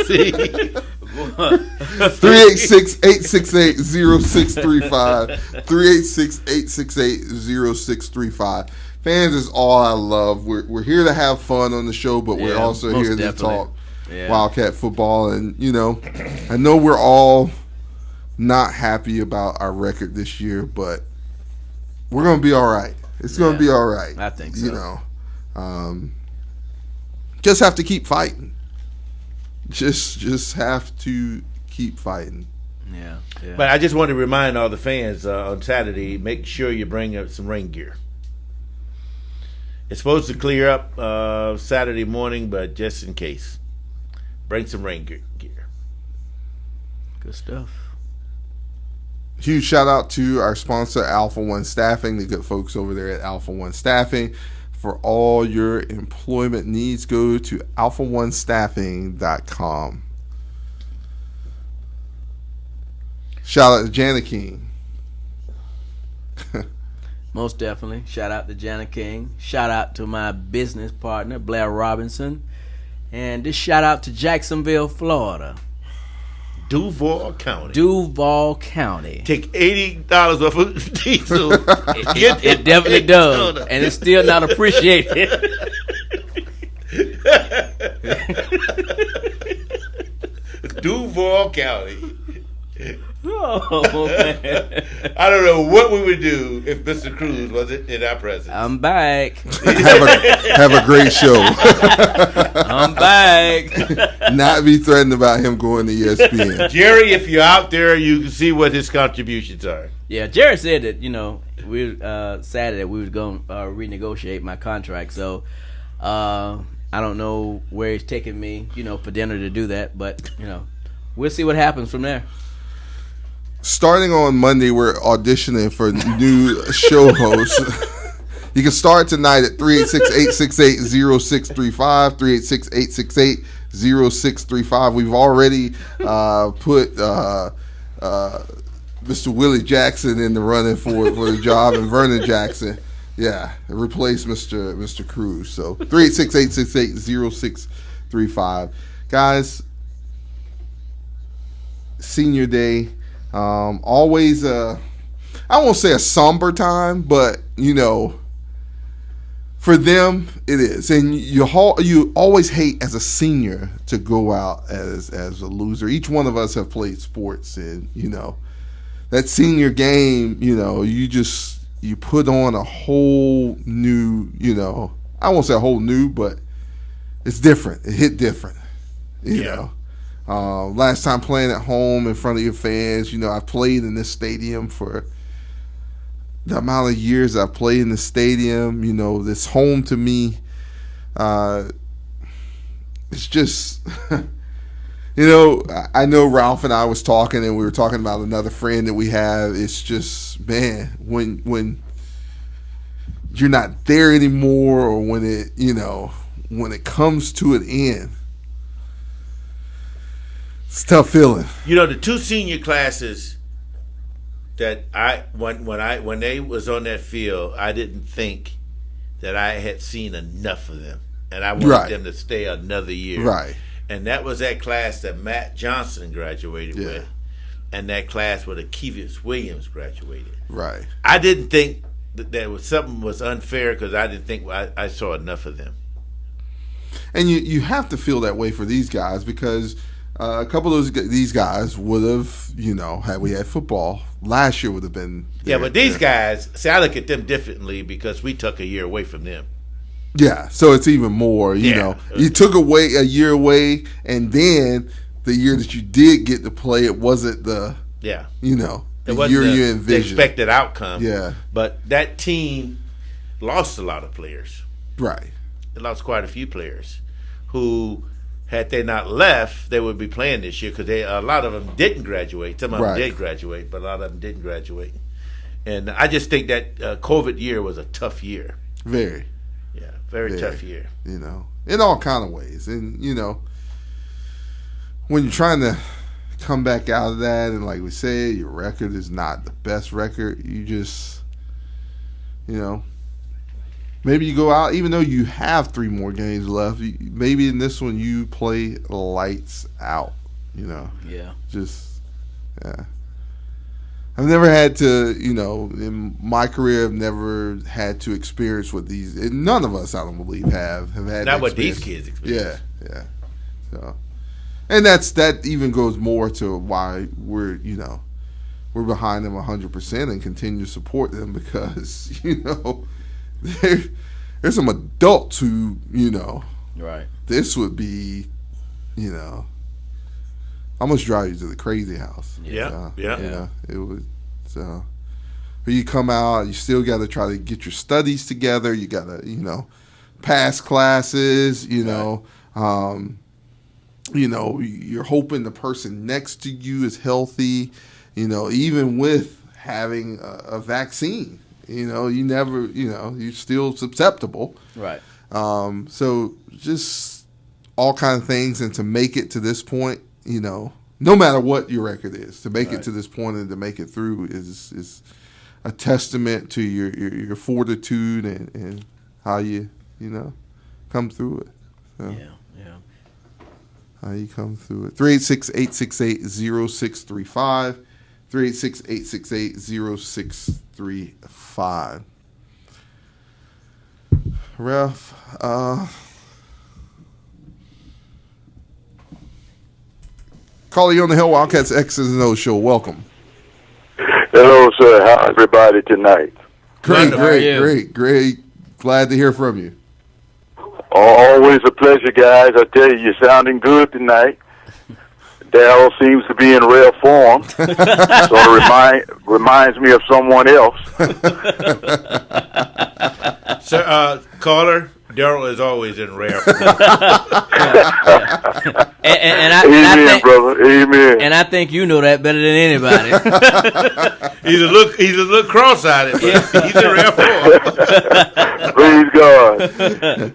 See? 386-868-0635, 386-868-0635. Fans is all I love. We're here to have fun on the show, but we're also most here definitely. to talk Yeah. Wildcat football. And, you know, I know we're all not happy about our record this year, but we're going to be all right. It's going to be all right. I think so. You know, just have to keep fighting. Just have to keep fighting. Yeah. But I just want to remind all the fans on Saturday, make sure you bring up some rain gear. It's supposed to clear up Saturday morning, but just in case, bring some rain gear. Good stuff. Huge shout out to our sponsor, Alpha One Staffing, the good folks over there at Alpha One Staffing. For all your employment needs, go to alphaonestaffing.com. Shout out to Janet King. Most definitely. Shout out to Janet King. Shout out to my business partner, Blair Robinson. And this shout out to Jacksonville, Florida. Duval County. Take $80 off of diesel. it definitely does. And it's still not appreciated. Duval County. Oh, man. I don't know what we would do if Mr. Cruz wasn't in our presence. I'm back. have a great show. I'm back. Not be threatened about him going to ESPN. Jerry, if you're out there, you can see what his contributions are. Yeah, Jerry said that, you know, we Saturday we was going to renegotiate my contract. So I don't know where he's taking me, you know, for dinner to do that. But, you know, we'll see what happens from there. Starting on Monday, we're auditioning for new show hosts. You can start tonight at 386-868-0635, 386-868-0635. We've already put Mr. Willie Jackson in the running for the job, and Vernon Jackson, replace Mr. Cruz. So 386-868-0635. Guys, senior day. Always I won't say a somber time, but you know, for them it is. And you always hate as a senior to go out as a loser. Each one of us have played sports, and you know, that senior game, you know, you put on a whole new, you know, I won't say a whole new, but it's different. It hit different, you know. Last time playing at home in front of your fans, you know, I played in this stadium for the amount of years I've played in the stadium. You know, this home to me. It's just, you know, I know Ralph and I was talking, and we were talking about another friend that we have. It's just, man, when you're not there anymore, or when it, you know, when it comes to an end. It's a tough feeling. You know, the two senior classes that when they was on that field, I didn't think that I had seen enough of them, and I wanted them to stay another year. Right. And that was that class that Matt Johnson graduated with, and that class where Kevius Williams graduated. Right. I didn't think that there was something was unfair because I didn't think I saw enough of them. And you have to feel that way for these guys, because a couple of these guys would have, you know, had we had football last year, would have been. Yeah, but these guys, see, I look at them differently because we took a year away from them. Yeah, so it's even more, you know. You took a year away, and then the year that you did get to play, it wasn't the, you know, the year you envisioned. The expected outcome. Yeah. But that team, lost a lot of players. Right. They lost quite a few players who, had they not left, they would be playing this year because a lot of them didn't graduate. Some of them did graduate, but a lot of them didn't graduate. And I just think that COVID year was a tough year. Very. Yeah, very tough year. You know, in all kind of ways. And, you know, when you're trying to come back out of that, and like we said, your record is not the best record, you just, you know, maybe you go out, even though you have 3 more games left, maybe in this one you play lights out, you know. Yeah. Just, yeah. I've never had to, you know, in my career, I've never had to experience what these, and none of us, I don't believe, have had. Not what these kids experience. Yeah. So, and that even goes more to why we're behind them 100% and continue to support them, because, you know, there's some adults who, you know, right. This would be, you know, almost drive you to the crazy house. Yeah. You know, it would. So, but you come out, you still got to try to get your studies together. You got to, you know, pass classes. You know, you know, you're hoping the person next to you is healthy. You know, even with having a vaccine, you know, you never, you know, you're still susceptible. Right. So just all kind of things, and to make it to this point, you know, no matter what your record is, to make it to this point and to make it through is a testament to your fortitude and how you know, come through it. So, yeah. how you come through it. 386-868-0635. 386-868-0635. Ralph, Callie on the Hill Wildcats X's and O's show. Welcome. Hello, sir. How's everybody tonight? Great. Glad to hear from you. Always a pleasure, guys. I tell you, you're sounding good tonight. Darryl seems to be in rare form. Sort of reminds me of someone else. Sir, caller, Darryl is always in rare form. Amen, brother. Amen. And I think you know that better than anybody. He's a little cross-eyed, but he's in rare form. Praise God.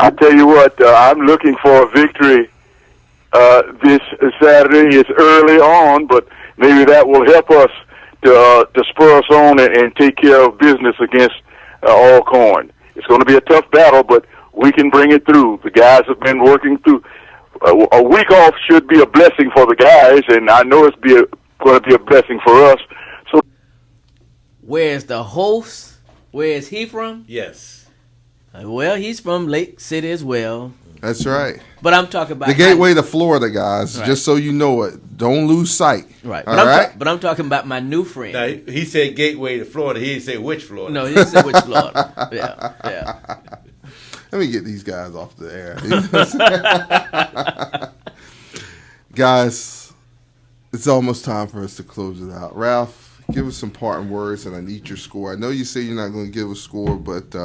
I tell you what, I'm looking for a victory this Saturday. It's early on, but maybe that will help us to spur us on and take care of business against Alcorn. It's going to be a tough battle, but we can bring it through. The guys have been working through. A week off should be a blessing for the guys, and I know it's going to be a blessing for us. So, where's the host? Where is he from? Yes. Well, he's from Lake City as well. That's right. But I'm talking about the gateway to Florida, guys. Right. Just so you know it, don't lose sight. Right. All right. But I'm talking about my new friend. Now, he said gateway to Florida. He didn't say which Florida. No, he didn't say which Florida. Yeah. Let me get these guys off the air. Guys, it's almost time for us to close it out. Ralph, give us some parting words, and I need your score. I know you say you're not going to give a score, but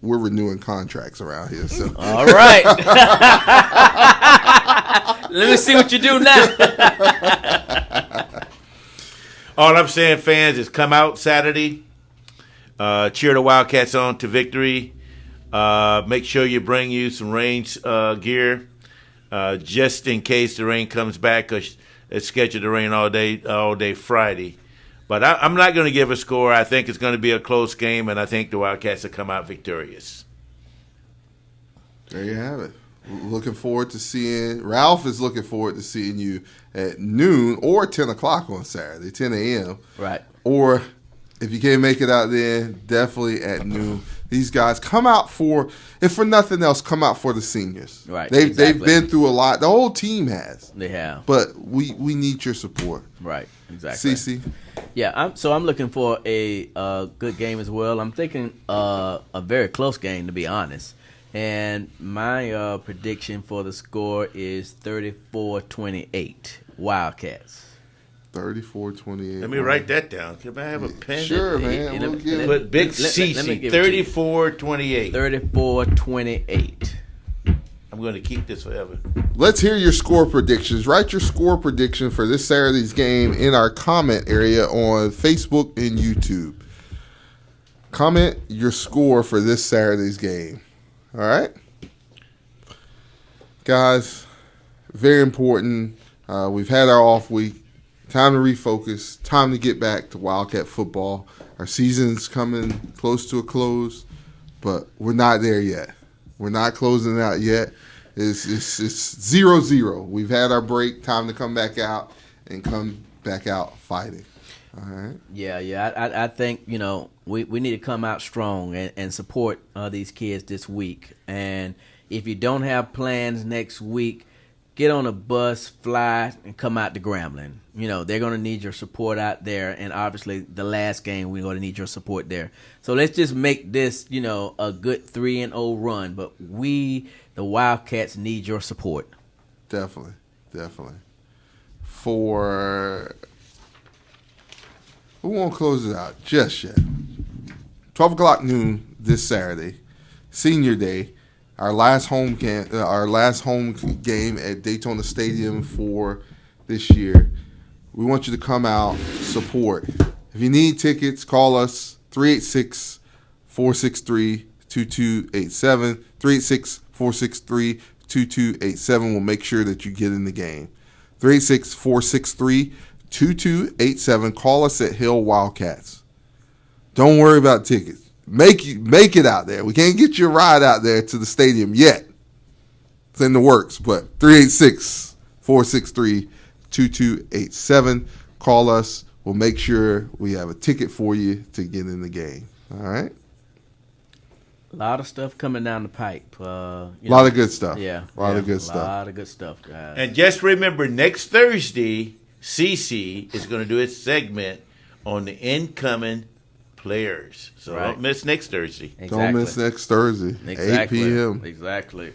we're renewing contracts around here. So. All right. Let me see what you do now. All I'm saying, fans, is come out Saturday. Cheer the Wildcats on to victory. Make sure you bring you some rain gear, just in case the rain comes back, because it's scheduled to rain all day Friday. But I'm not going to give a score. I think it's going to be a close game, and I think the Wildcats will come out victorious. There you have it. Looking forward to seeing – Ralph is looking forward to seeing you at noon or 10 o'clock on Saturday, 10 a.m. Right. Or if you can't make it out there, definitely at noon. These guys come out for – if for nothing else, come out for the seniors. Right. They've been through a lot. The whole team has. They have. But we need your support. Right. Exactly. CeCe? Yeah, I'm looking for a good game as well. I'm thinking a very close game, to be honest. And my prediction for the score is 34-28, Wildcats. 34-28. Let me write that down. Can I have a pen? Sure, man. We'll get it. But Big let me CC, give it to you. 34-28. 34-28. I'm going to keep this forever. Let's hear your score predictions. Write your score prediction for this Saturday's game in our comment area on Facebook and YouTube. Comment your score for this Saturday's game. All right? Guys, very important. We've had our off week. Time to refocus. Time to get back to Wildcat football. Our season's coming close to a close, but we're not there yet. We're not closing it out yet. It's 0-0. We've had our break. Time to come back out and come back out fighting. All right. Yeah. I think, we need to come out strong and support these kids this week. And if you don't have plans next week, get on a bus, fly, and come out to Grambling. They're going to need your support out there. And obviously, the last game, we're going to need your support there. So let's just make this, a good 3-0 run. But we, the Wildcats, need your support. Definitely. We won't close it out just yet. 12 o'clock noon this Saturday, Senior Day. Our last home game at Daytona Stadium for this year. We want you to come out, support. If you need tickets, call us 386-463-2287. 386-463-2287. We'll make sure that you get in the game. 386-463-2287. Call us at Hill Wildcats. Don't worry about tickets. Make it out there. We can't get you a ride out there to the stadium yet. It's in the works, but 386-463-2287. Call us. We'll make sure we have a ticket for you to get in the game. All right? A lot of stuff coming down the pipe. A lot of good stuff. Yeah. A lot of good stuff. A lot of good stuff, guys. And just remember, next Thursday, CC is going to do its segment on the incoming players. So don't miss next Thursday. Exactly. Don't miss next Thursday, 8 p.m. Exactly.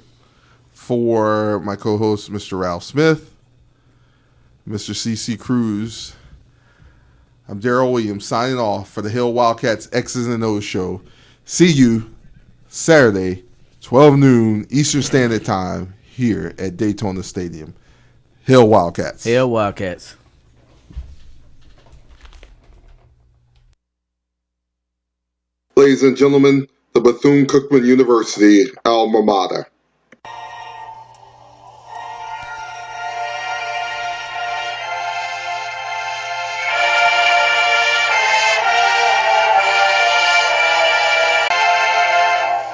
For my co-host, Mr. Ralph Smith, Mr. CC Cruz, I'm Darrell Williams signing off for the Hill Wildcats X's and O's show. See you Saturday, 12 noon Eastern Standard Time here at Daytona Stadium. Hill Wildcats. Hill Wildcats. Ladies and gentlemen, the Bethune-Cookman University alma mater.